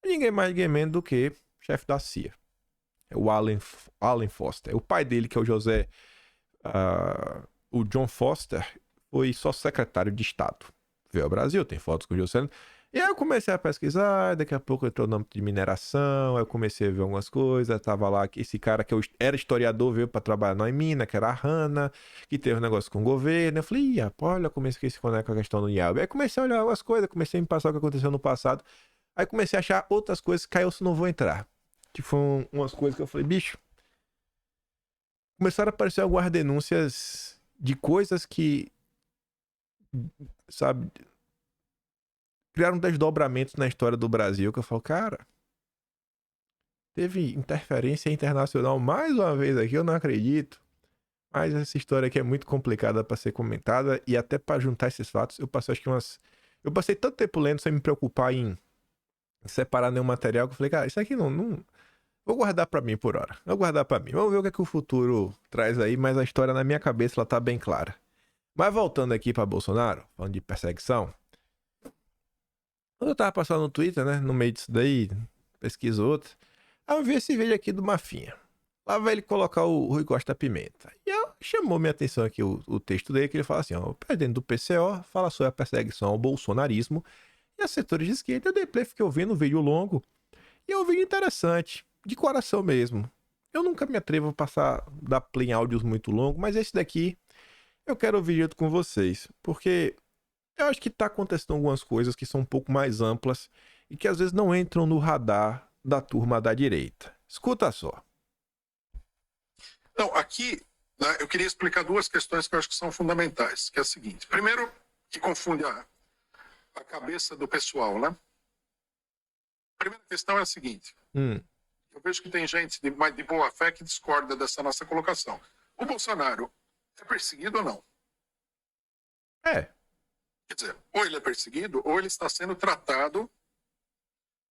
ninguém mais, ninguém menos do que chefe da CIA. É o Allen Foster. O pai dele, que é o José... o John Foster, foi só secretário de Estado. Veio ao Brasil, tem fotos com o José... E aí eu comecei a pesquisar, daqui a pouco entrou o nome de mineração, aí eu comecei a ver algumas coisas, tava lá, esse cara que eu era historiador veio pra trabalhar na mina, que era a Hanna, que teve um negócio com o governo, eu falei, olha, comecei a se conectar com a questão do IAB. Aí comecei a olhar algumas coisas, comecei a me passar o que aconteceu no passado, aí comecei a achar outras coisas que eu não vou entrar. Tipo, umas coisas que eu falei, bicho, começaram a aparecer algumas denúncias de coisas que, sabe... criaram desdobramentos na história do Brasil que eu falo, cara, teve interferência internacional mais uma vez aqui, eu não acredito. Mas essa história aqui é muito complicada para ser comentada e até para juntar esses fatos, eu passei acho que eu passei tanto tempo lendo sem me preocupar em separar nenhum material que eu falei, cara, isso aqui não... Vou guardar para mim por hora. Vou guardar para mim. Vamos ver o que é que o futuro traz aí, mas a história na minha cabeça ela tá bem clara. Mas voltando aqui para Bolsonaro, falando de perseguição, quando eu tava passando no Twitter, né, no meio disso daí, pesquisa outra, aí eu vi esse vídeo aqui do Mafinha. Lá vai ele colocar o Rui Costa Pimenta. E chamou minha atenção aqui o texto dele, que ele fala assim, ó, o presidente do PCO fala sobre a perseguição ao bolsonarismo e a setores de esquerda. Eu dei play, fiquei ouvindo um vídeo longo, e é um vídeo interessante, de coração mesmo. Eu nunca me atrevo a dar play em áudios muito longos, mas esse daqui eu quero ouvir junto com vocês, porque eu acho que tá acontecendo algumas coisas que são um pouco mais amplas e que às vezes não entram no radar da turma da direita. Escuta só. Então, aqui, né, eu queria explicar duas questões que eu acho que são fundamentais, que é a seguinte. Primeiro, que confunde a cabeça do pessoal, né? A primeira questão é a seguinte. Eu vejo que tem gente de boa fé que discorda dessa nossa colocação. O Bolsonaro é perseguido ou não? É. Quer dizer, ou ele é perseguido, ou ele está sendo tratado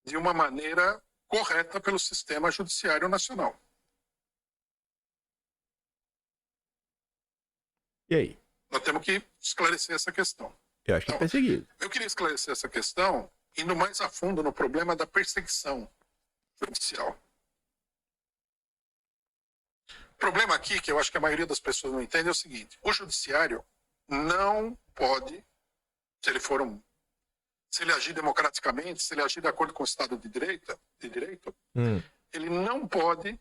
de uma maneira correta pelo sistema judiciário nacional. E aí? Nós temos que esclarecer essa questão. Eu acho que é perseguido. Eu queria esclarecer essa questão indo mais a fundo no problema da perseguição judicial. O problema aqui, que eu acho que a maioria das pessoas não entende, é o seguinte. O judiciário não pode, se ele agir democraticamente, se ele agir de acordo com o Estado de Direito, ele não pode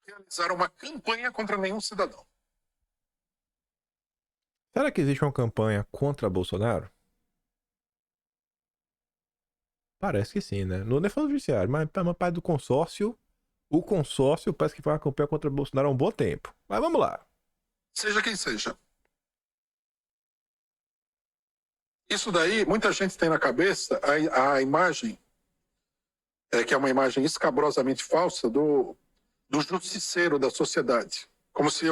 realizar uma campanha contra nenhum cidadão. Será que existe uma campanha contra Bolsonaro? Parece que sim, né? Não é falando do judiciário, mas uma parte do consórcio. O consórcio parece que faz uma campanha contra Bolsonaro há um bom tempo. Mas vamos lá. Seja quem seja. Isso daí, muita gente tem na cabeça a imagem, que é uma imagem escabrosamente falsa, do justiceiro da sociedade. Como se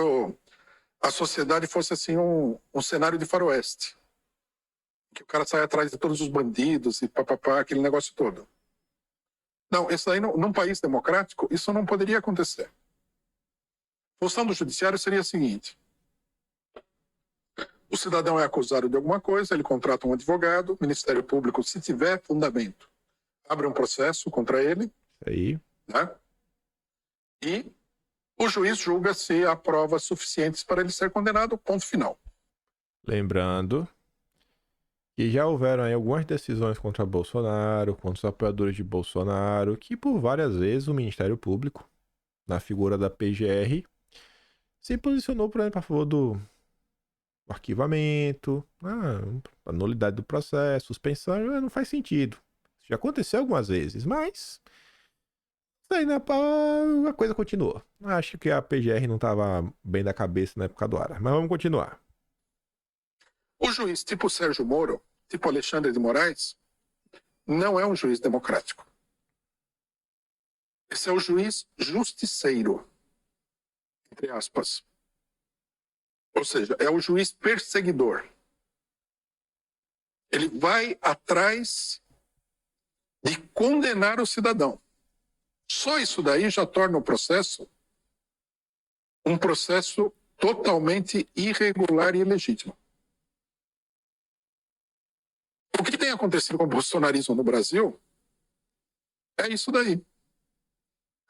a sociedade fosse assim um cenário de faroeste. Que o cara sai atrás de todos os bandidos e papapá, aquele negócio todo. Não, isso aí, num país democrático, isso não poderia acontecer. A função do judiciário seria a seguinte. O cidadão é acusado de alguma coisa, ele contrata um advogado, o Ministério Público, se tiver fundamento, abre um processo contra ele. Aí. Né? E o juiz julga se há provas suficientes para ele ser condenado, ponto final. Lembrando que já houveram aí algumas decisões contra Bolsonaro, contra os apoiadores de Bolsonaro, que por várias vezes o Ministério Público, na figura da PGR, se posicionou, por exemplo, a favor do arquivamento, a nulidade do processo, suspensão, não faz sentido. Isso já aconteceu algumas vezes, mas isso aí, né, a coisa continuou. Acho que a PGR não estava bem da cabeça na época do Ara, mas vamos continuar. O juiz tipo Sérgio Moro, tipo Alexandre de Moraes, não é um juiz democrático. Esse é o juiz justiceiro, entre aspas. Ou seja, é o juiz perseguidor. Ele vai atrás de condenar o cidadão. Só isso daí já torna o processo um processo totalmente irregular e ilegítimo. O que tem acontecido com o bolsonarismo no Brasil é isso daí.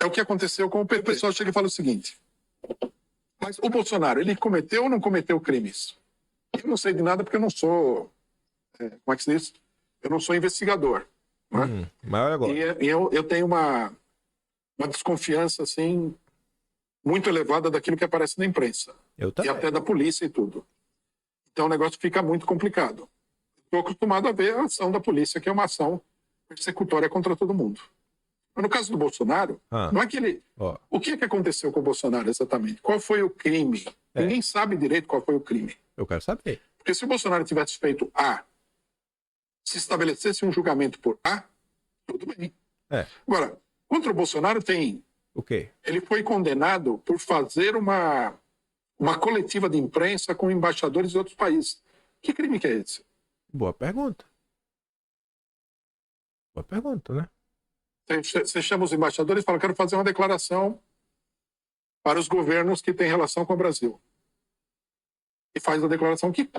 É o que aconteceu com o PP. O pessoal chega e fala o seguinte, mas o Bolsonaro, ele cometeu ou não cometeu crimes? Eu não sei de nada porque eu não sou, como é que se diz? Eu não sou investigador. Né? Maior agora. E eu tenho uma desconfiança, assim, muito elevada daquilo que aparece na imprensa. Eu também. E até da polícia e tudo. Então o negócio fica muito complicado. Estou acostumado a ver a ação da polícia, que é uma ação persecutória contra todo mundo. Mas no caso do Bolsonaro, não é que ele... O que aconteceu com o Bolsonaro exatamente? Qual foi o crime? Ninguém sabe direito qual foi o crime. Eu quero saber. Porque se o Bolsonaro tivesse feito A, se estabelecesse um julgamento por A, tudo bem. Agora, contra o Bolsonaro tem... O quê? Ele foi condenado por fazer uma coletiva de imprensa com embaixadores de outros países. Que crime que é esse? Boa pergunta. Boa pergunta, né? Você chama os embaixadores e fala, quero fazer uma declaração para os governos que têm relação com o Brasil. E faz a declaração. Que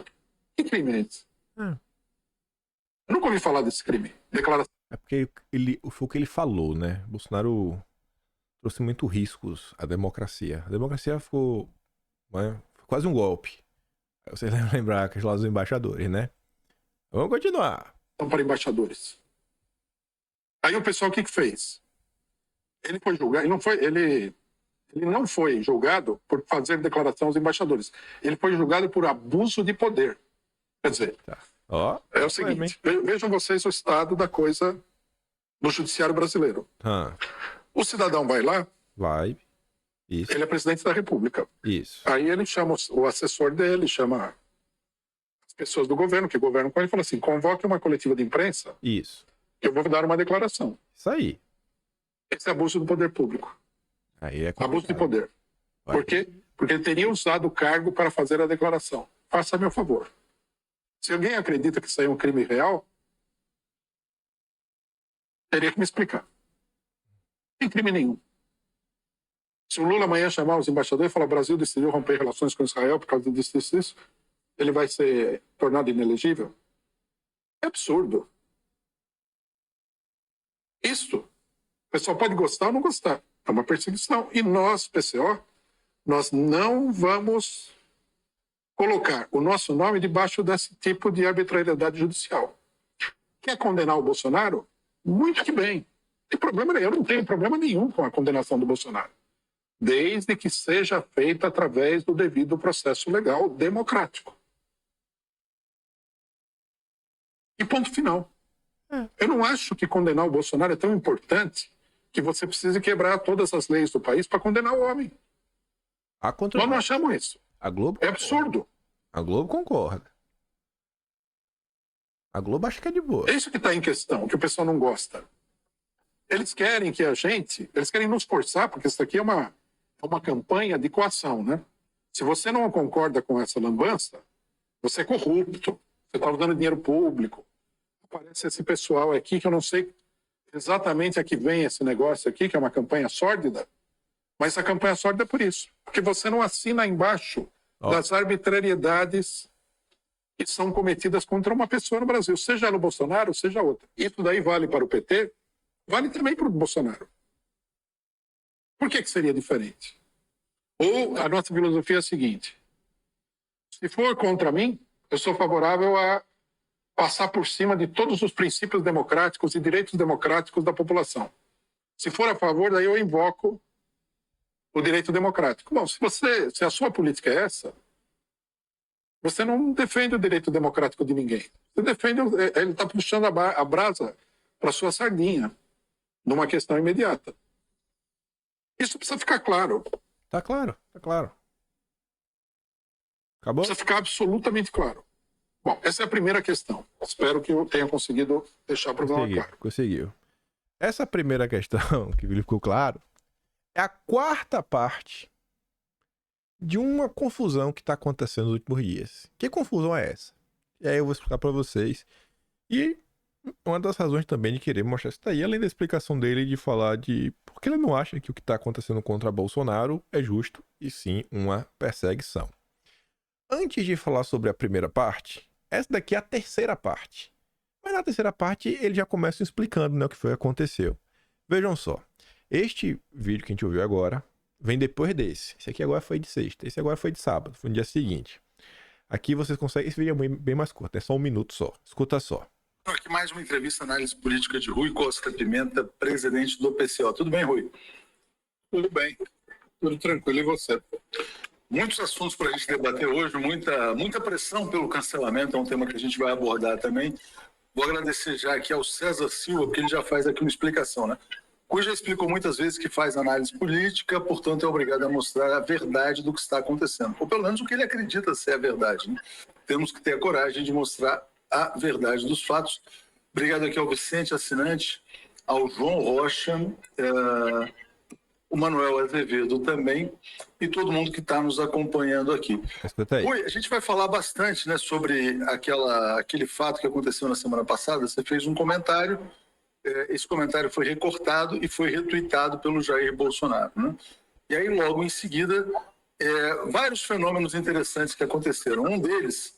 crime é esse? Eu nunca ouvi falar desse crime. Declaração. É porque foi o que ele falou, né? Bolsonaro trouxe muito riscos à democracia. A democracia ficou, né, foi quase um golpe. Vocês devem lembrar aqueles lá dos embaixadores, né? Vamos continuar. Então, para embaixadores. Aí o pessoal o que fez? Ele foi julgado, ele não foi julgado por fazer declaração aos embaixadores. Ele foi julgado por abuso de poder. Quer dizer, Tá. Ó, é o seguinte, vejam vocês o estado da coisa no judiciário brasileiro. O cidadão vai lá, vai. Isso. ele é presidente da República. Isso. Aí ele chama o assessor dele, chama as pessoas do governo que governam com ele e fala assim, convoque uma coletiva de imprensa Isso. que eu vou dar uma declaração. Isso aí. Esse é abuso do poder público. Aí é Abuso de complicado. poder. Vai. Por quê? Porque ele teria usado o cargo para fazer a declaração. Faça meu favor. Se alguém acredita que isso aí é um crime real, teria que me explicar. Não tem crime nenhum. Se o Lula amanhã chamar os embaixadores e falar o Brasil decidiu romper relações com Israel por causa disso, ele vai ser tornado inelegível? É absurdo. Isto, o pessoal pode gostar ou não gostar. É uma perseguição. E nós, PCO, nós não vamos colocar o nosso nome debaixo desse tipo de arbitrariedade judicial. Quer condenar o Bolsonaro? Muito que bem. Tem problema nenhum. Eu não tenho problema nenhum com a condenação do Bolsonaro. Desde que seja feita através do devido processo legal democrático. E ponto final. Eu não acho que condenar o Bolsonaro é tão importante que você precise quebrar todas as leis do país para condenar o homem. Nós não achamos isso. A Globo É absurdo. A Globo concorda. A Globo acha que é de boa. É isso que está em questão, que o pessoal não gosta. Eles querem que eles querem nos forçar, porque isso aqui é uma campanha de coação, né? Se você não concorda com essa lambança, você é corrupto, você está usando dinheiro público. Aparece esse pessoal aqui que eu não sei exatamente a que vem esse negócio aqui, que é uma campanha sórdida, mas a campanha sórdida é por isso, porque você não assina embaixo das arbitrariedades que são cometidas contra uma pessoa no Brasil, seja ela o Bolsonaro, seja outra. Isso daí vale para o PT, vale também para o Bolsonaro. Por que seria diferente? Ou a nossa filosofia é a seguinte, se for contra mim, eu sou favorável a passar por cima de todos os princípios democráticos e direitos democráticos da população. Se for a favor, daí eu invoco o direito democrático. Bom, se a sua política é essa, você não defende o direito democrático de ninguém. Você defende, ele está puxando a brasa para sua sardinha, numa questão imediata. Isso precisa ficar claro. Tá claro, tá claro. Acabou? Precisa ficar absolutamente claro. Bom, essa é a primeira questão. Espero que eu tenha conseguido deixar o problema claro. Conseguiu. Essa primeira questão, que ficou claro, é a quarta parte de uma confusão que está acontecendo nos últimos dias. Que confusão é essa? E aí eu vou explicar para vocês. E uma das razões também de querer mostrar isso daí, além da explicação dele de falar de por que ele não acha que o que está acontecendo contra Bolsonaro é justo e sim uma perseguição. Antes de falar sobre a primeira parte, essa daqui é a terceira parte. Mas na terceira parte ele já começa explicando, né, o que foi que aconteceu. Vejam só, este vídeo que a gente ouviu agora vem depois desse. Esse aqui agora foi de sexta, esse agora foi de sábado, foi no dia seguinte. Aqui vocês conseguem, esse vídeo é bem mais curto, é só 1 minuto só, escuta só. Aqui mais uma entrevista, análise política de Rui Costa Pimenta, presidente do PCO. Tudo bem, Rui? Tudo bem, tudo tranquilo. E você? Muitos assuntos para a gente debater hoje, muita pressão pelo cancelamento, é um tema que a gente vai abordar também. Vou agradecer já aqui ao César Silva, porque ele já faz aqui uma explicação, né? Rui já explicou muitas vezes que faz análise política, portanto é obrigado a mostrar a verdade do que está acontecendo, ou pelo menos o que ele acredita ser a verdade, né? Temos que ter a coragem de mostrar a verdade dos fatos. Obrigado aqui ao Vicente Assinante, ao João Rocha, o Manuel Azevedo também, e todo mundo que está nos acompanhando aqui. Oi, a gente vai falar bastante, né, sobre aquele fato que aconteceu na semana passada. Você fez um comentário, esse comentário foi recortado e foi retuitado pelo Jair Bolsonaro, né? E aí, logo em seguida, vários fenômenos interessantes que aconteceram. Um deles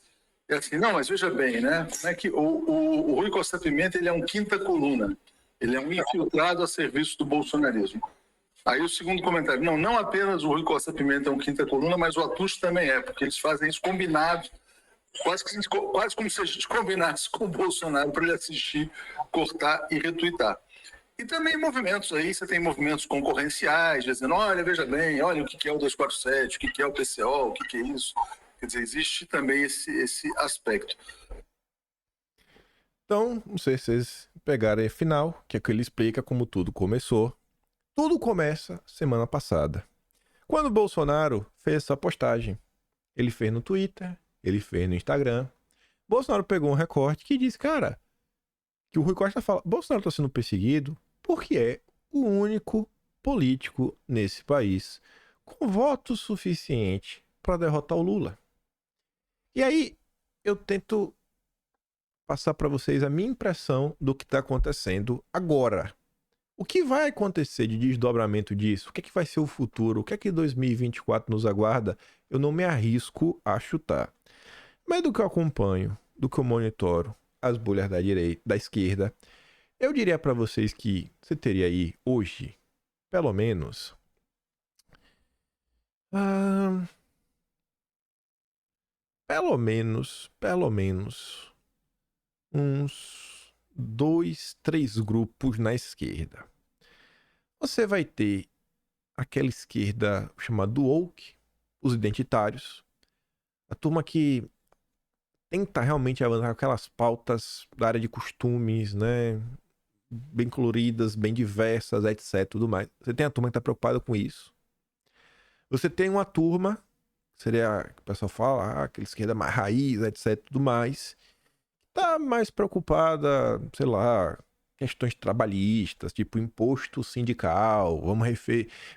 é assim, não, mas veja bem, né? Como é que o Rui Costa Pimenta, ele é um quinta coluna, ele é um infiltrado a serviço do bolsonarismo. Aí o segundo comentário, não apenas o Rui Costa Pimenta é um quinta coluna, mas o Atucho também é, porque eles fazem isso combinado, quase como se a gente combinasse com o Bolsonaro para ele assistir, cortar e retuitar. E também movimentos aí, você tem movimentos concorrenciais, dizendo, olha, veja bem, olha o que é o 247, o que é o PCO, o que é isso. Quer dizer, existe também esse aspecto. Então, não sei se vocês pegaram aí final, que é que ele explica como tudo começou. Tudo começa semana passada, quando o Bolsonaro fez essa postagem. Ele fez no Twitter, ele fez no Instagram. Bolsonaro pegou um recorte que diz, cara, que o Rui Costa fala, Bolsonaro está sendo perseguido porque é o único político nesse país com voto suficiente para derrotar o Lula. E aí eu tento passar para vocês a minha impressão do que está acontecendo agora. O que vai acontecer de desdobramento disso? O que é que vai ser o futuro? O que é que 2024 nos aguarda? Eu não me arrisco a chutar. Mas do que eu acompanho, do que eu monitoro, as bolhas da direita, da esquerda, eu diria para vocês que você teria aí hoje, pelo menos, pelo menos uns 2, 3 grupos na esquerda. Você vai ter aquela esquerda chamada woke, os identitários, a turma que tenta realmente avançar aquelas pautas da área de costumes, né? Bem coloridas, bem diversas, etc, tudo mais. Você tem a turma que está preocupada com isso. Você tem uma turma, seria, o pessoal fala, aquela esquerda mais raiz, etc, tudo mais, tá mais preocupada, sei lá, questões trabalhistas, tipo imposto sindical, vamos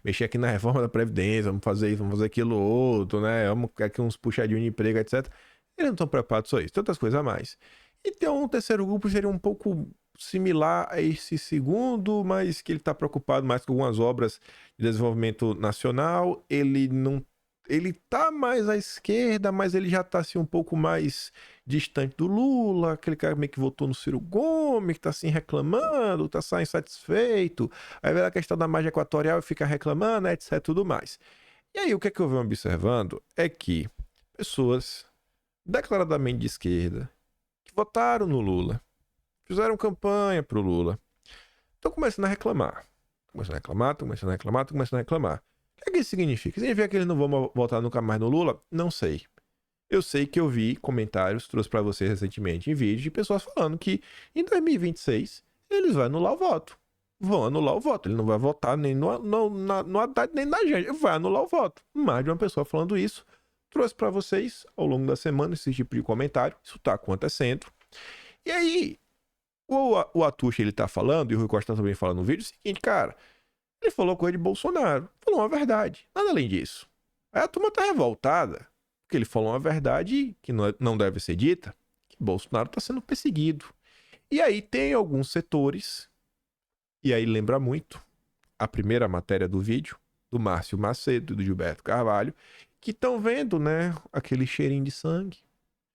mexer aqui na reforma da Previdência, vamos fazer isso, vamos fazer aquilo outro, né? Vamos aqui uns puxadinhos de emprego, etc. Eles não estão preocupados só isso, tem outras coisas a mais. E tem um terceiro grupo que seria um pouco similar a esse segundo, mas que ele está preocupado mais com algumas obras de desenvolvimento nacional. Ele tá mais à esquerda, mas ele já tá assim um pouco mais distante do Lula, aquele cara meio que votou no Ciro Gomes, que tá assim reclamando, tá só insatisfeito. Aí vem a questão da margem equatorial e fica reclamando, etc, tudo mais. E aí o que é que eu venho observando é que pessoas declaradamente de esquerda, que votaram no Lula, fizeram campanha pro Lula, estão começando a reclamar. Começando a reclamar. O que isso significa? Significa que eles não vão votar nunca mais no Lula? Não sei. Eu sei que eu vi comentários, trouxe para vocês recentemente em vídeo, de pessoas falando que em 2026 eles vão anular o voto. Vão anular o voto. Ele não vai votar nem no Haddad, nem na gente. Vai anular o voto. Mais de uma pessoa falando isso. Trouxe para vocês, ao longo da semana, esse tipo de comentário. Isso tá acontecendo. E aí, o Atucho, ele tá falando, e o Rui Costa também fala no vídeo, o seguinte, cara, ele falou coisa de Bolsonaro. Falou uma verdade. Nada além disso. Aí a turma tá revoltada, porque ele falou uma verdade que não deve ser dita, que Bolsonaro tá sendo perseguido. E aí tem alguns setores, e aí lembra muito a primeira matéria do vídeo, do Márcio Macedo e do Gilberto Carvalho, que estão vendo, né, aquele cheirinho de sangue.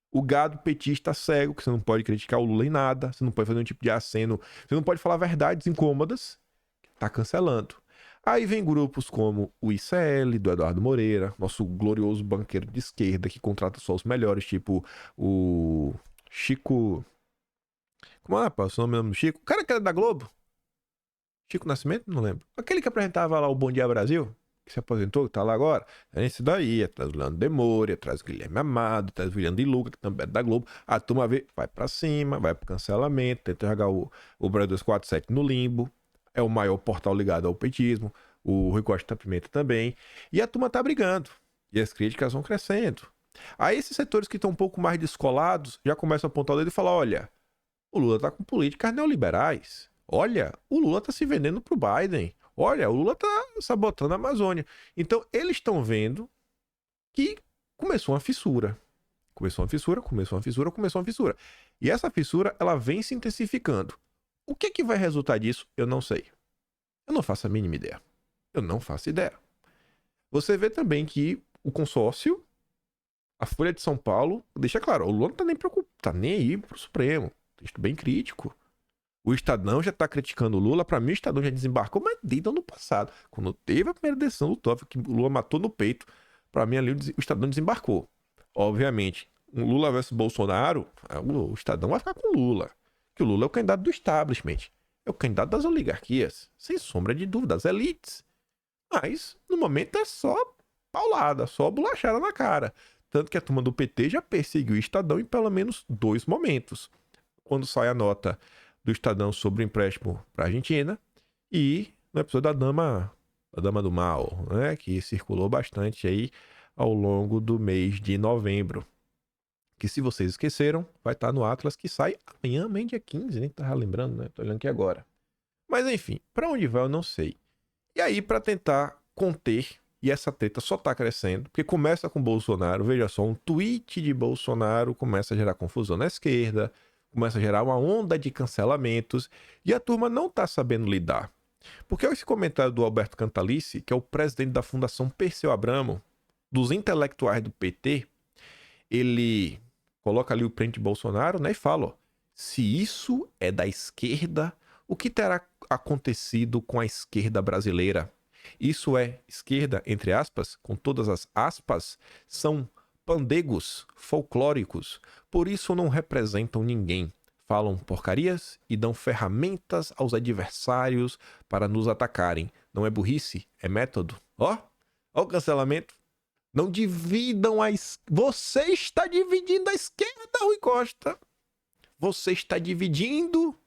O gado petista cego, que você não pode criticar o Lula em nada, você não pode fazer um tipo de aceno, você não pode falar verdades incômodas, tá cancelando. Aí vem grupos como o ICL, do Eduardo Moreira, nosso glorioso banqueiro de esquerda, que contrata só os melhores, tipo o Chico... Como é, rapaz, o nome do Chico? O cara que era da Globo? Chico Nascimento? Não lembro. Aquele que apresentava lá o Bom Dia Brasil, que se aposentou, que tá lá agora. É esse daí, atrás do Leandro Demore, atrás do Guilherme Amado, atrás do William de Luca, que também é da Globo. A turma vai pra cima, vai pro cancelamento, tenta jogar o Brasil 247 no limbo. É o maior portal ligado ao petismo. O Rui Costa Pimenta também. E a turma tá brigando. E as críticas vão crescendo. Aí esses setores que estão um pouco mais descolados já começam a apontar o dedo e falar, olha, o Lula tá com políticas neoliberais. Olha, o Lula tá se vendendo pro Biden. Olha, o Lula tá sabotando a Amazônia. Então, eles estão vendo que começou uma fissura. Começou uma fissura. E essa fissura, ela vem se intensificando. O que que vai resultar disso? Eu não sei. Eu não faço a mínima ideia. Eu não faço ideia. Você vê também que o consórcio, a Folha de São Paulo, deixa claro, o Lula não tá nem preocupado, tá nem aí pro Supremo. Texto bem crítico. O Estadão já tá criticando o Lula. Pra mim, o Estadão já desembarcou, mas desde o ano passado. Quando teve a primeira decisão do Toffoli, que o Lula matou no peito, pra mim ali o Estadão desembarcou. Obviamente, um Lula versus Bolsonaro, o Estadão vai ficar com o Lula. Que o Lula é o candidato do establishment. É o candidato das oligarquias. Sem sombra de dúvida, das elites. Mas, no momento, é só paulada, só bolachada na cara. Tanto que a turma do PT já perseguiu o Estadão em pelo menos 2 momentos. Quando sai a nota do Estadão sobre o empréstimo para a Argentina e no episódio da Dama do Mal, né, que circulou bastante aí ao longo do mês de novembro. Que, se vocês esqueceram, vai estar no Atlas, que sai amanhã, dia 15, nem tava lembrando, né? Tô olhando aqui agora. Mas enfim, para onde vai eu não sei. E aí, para tentar conter, e essa treta só tá crescendo, porque começa com Bolsonaro, veja só, um tweet de Bolsonaro começa a gerar confusão na esquerda, começa a gerar uma onda de cancelamentos, e a turma não tá sabendo lidar. Porque esse comentário do Alberto Cantalice, que é o presidente da Fundação Perseu Abramo, dos intelectuais do PT, ele coloca ali o print de Bolsonaro, né, e fala, ó, se isso é da esquerda, o que terá acontecido com a esquerda brasileira? Isso é esquerda, entre aspas, com todas as aspas, são pandegos folclóricos, por isso não representam ninguém. Falam porcarias e dão ferramentas aos adversários para nos atacarem. Não é burrice, é método. Ó o cancelamento. Não dividam a esquerda. Você está dividindo a esquerda, Rui Costa. Você está dividindo.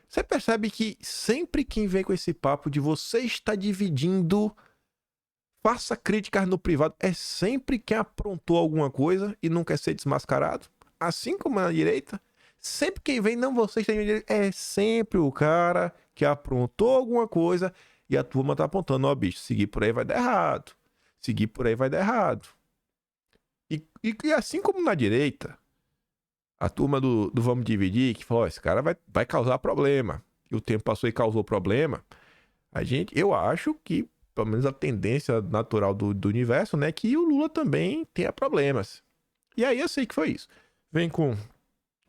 Você percebe que sempre quem vem com esse papo de você está dividindo, faça críticas no privado, é sempre quem aprontou alguma coisa e não quer ser desmascarado? Assim como na direita, sempre quem vem, não, você está dividindo, é sempre o cara que aprontou alguma coisa e a turma tá apontando, ó, bicho, seguir por aí vai dar errado. Seguir por aí vai dar errado. E assim como na direita, a turma do Vamos Dividir, que falou, ó, esse cara vai causar problema. E o tempo passou e causou problema. Eu acho que, pelo menos a tendência natural do universo, né, que o Lula também tenha problemas. E aí eu sei que foi isso. Vem com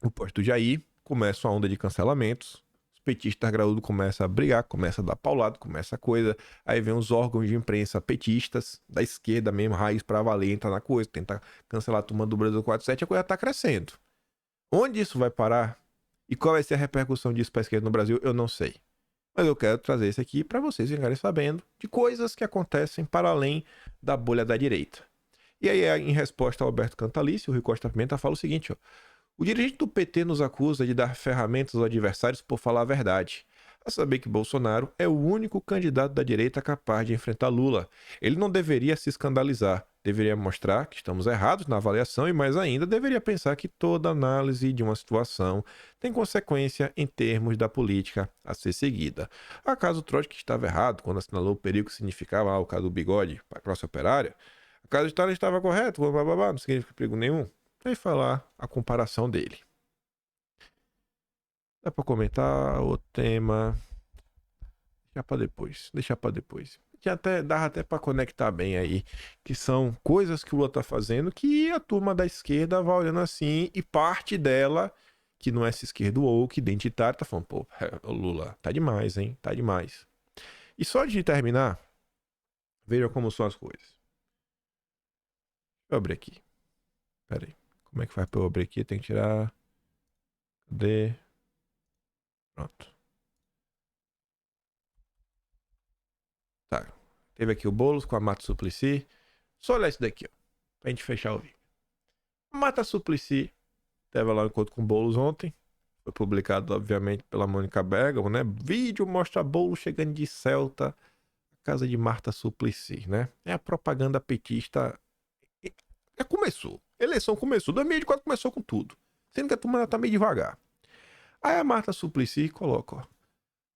o posto do Jair, começa uma onda de cancelamentos. Petistas graúdos começam a brigar, começa a dar paulado, começa a coisa. Aí vem os órgãos de imprensa petistas, da esquerda mesmo, raiz pra valer, entrar na coisa, tentar cancelar a turma do Brasil 47, a coisa tá crescendo. Onde isso vai parar? E qual vai ser a repercussão disso pra esquerda no Brasil? Eu não sei. Mas eu quero trazer isso aqui para vocês ficarem sabendo de coisas que acontecem para além da bolha da direita. E aí, em resposta ao Alberto Cantalice, o Rui Costa Pimenta fala o seguinte, ó. O dirigente do PT nos acusa de dar ferramentas aos adversários por falar a verdade. A saber que Bolsonaro é o único candidato da direita capaz de enfrentar Lula. Ele não deveria se escandalizar, deveria mostrar que estamos errados na avaliação e, mais ainda, deveria pensar que toda análise de uma situação tem consequência em termos da política a ser seguida. Acaso Trotsky estava errado quando assinalou o perigo que significava o caso do bigode para a classe operária? Acaso Stalin estava correto? Não significa perigo nenhum. Vai falar a comparação dele. Dá pra comentar o tema. Deixa pra depois. Dá até pra conectar bem aí. Que são coisas que o Lula tá fazendo que a turma da esquerda vai olhando assim. E parte dela, que não é essa esquerda woke, identitária, tá falando, pô, o Lula, tá demais, hein? Tá demais. E só de terminar, veja como são as coisas. Deixa eu abrir aqui. Pera aí. Como é que faz pra eu abrir aqui? Tem que tirar... Cadê? Pronto. Tá. Teve aqui o Boulos com a Marta Suplicy. Só olhar isso daqui, ó. Pra gente fechar o vídeo. A Marta Suplicy teve lá um encontro com o Boulos ontem. Foi publicado, obviamente, pela Mônica Bergamo, né? Vídeo mostra Boulos chegando de Celta à casa de Marta Suplicy, né? É a propaganda petista... Começou. A eleição começou. 2024 começou com tudo. Sendo que a turma tá meio devagar. Aí a Marta Suplicy coloca, ó.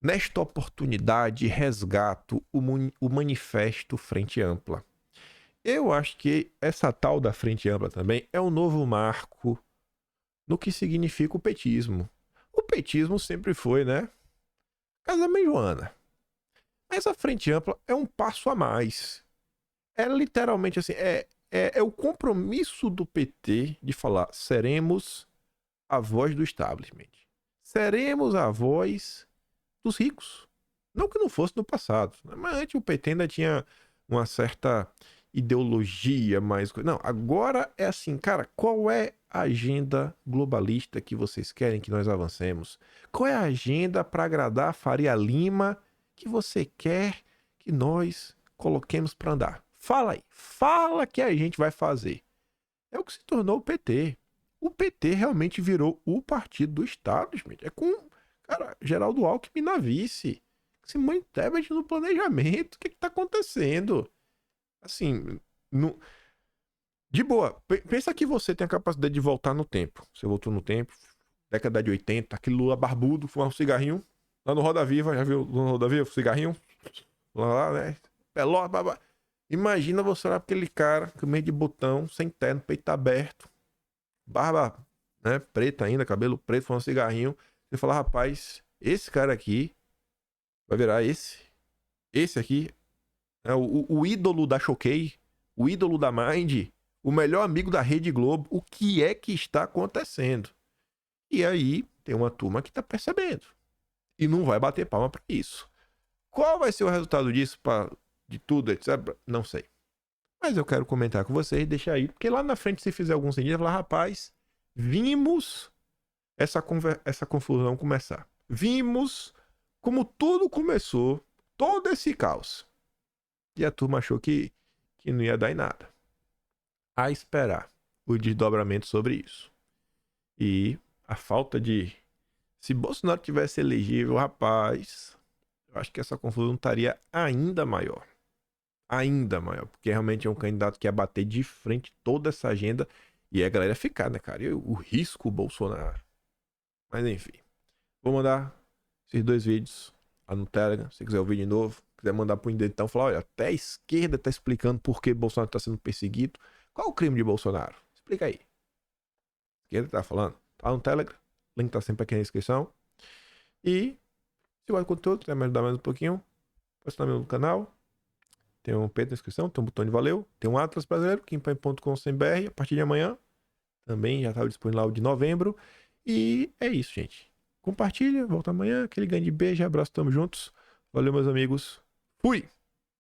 Nesta oportunidade, resgato o manifesto Frente Ampla. Eu acho que essa tal da Frente Ampla também é um novo marco no que significa o petismo. O petismo sempre foi, né? Casa Joana. Mas a Frente Ampla é um passo a mais. É literalmente assim, é o compromisso do PT de falar, seremos a voz do establishment. seremos a voz dos ricos. Não que não fosse no passado, né? Mas antes o PT ainda tinha uma certa ideologia mais... Não, agora é assim, cara, qual é a agenda globalista que vocês querem que nós avancemos? Qual é a agenda para agradar a Faria Lima que você quer que nós coloquemos para andar? Fala aí, fala que a gente vai fazer. É o que se tornou o PT. O PT realmente virou o partido do establishment. É com, cara, Geraldo Alckmin na vice. Simone Tebet no planejamento. O que tá acontecendo? Assim, de boa. Pensa que você tem a capacidade de voltar no tempo. Você voltou no tempo, década de 80, aquele Lula barbudo, fumar um cigarrinho. Lá no Roda Viva, já viu no Roda Viva, cigarrinho? Lá, né? Pelota, babá. Imagina você olhar pra aquele cara com meio de botão, sem terno, peito aberto, barba, né, preta ainda, cabelo preto, fumando um cigarrinho. Você fala, rapaz, esse cara aqui vai virar esse aqui, é o ídolo da Choquei, o ídolo da Mind, o melhor amigo da Rede Globo. O que é que está acontecendo? E aí tem uma turma que tá percebendo e não vai bater palma pra isso. Qual vai ser o resultado disso, de tudo, etc? Não sei. Mas eu quero comentar com vocês, deixar aí, porque lá na frente, se fizer algum sentido, eu vou falar, rapaz, vimos essa confusão começar. Vimos como tudo começou, todo esse caos. E a turma achou que não ia dar em nada. A esperar o desdobramento sobre isso. E a falta de... Se Bolsonaro tivesse elegível, rapaz, eu acho que essa confusão estaria ainda maior. Ainda maior, porque realmente é um candidato que ia bater de frente toda essa agenda e a galera ia ficar, né, cara? E o risco Bolsonaro. Mas enfim, vou mandar esses 2 vídeos lá no Telegram. Se quiser ouvir de novo, quiser mandar pro Indetão, falar, olha, até a esquerda tá explicando por que Bolsonaro tá sendo perseguido. Qual é o crime de Bolsonaro? Explica aí. A esquerda tá falando? Tá no Telegram, link tá sempre aqui na descrição. E se gosta do conteúdo, quiser me ajudar mais um pouquinho, pode assinar no canal. Tem um P na descrição, tem um botão de valeu, tem um Atlas brasileiro, kimpai.com.br, a partir de amanhã. Também já estava disponível lá o de novembro. E é isso, gente. Compartilha, volta amanhã, aquele grande beijo, abraço, tamo juntos. Valeu, meus amigos. Fui!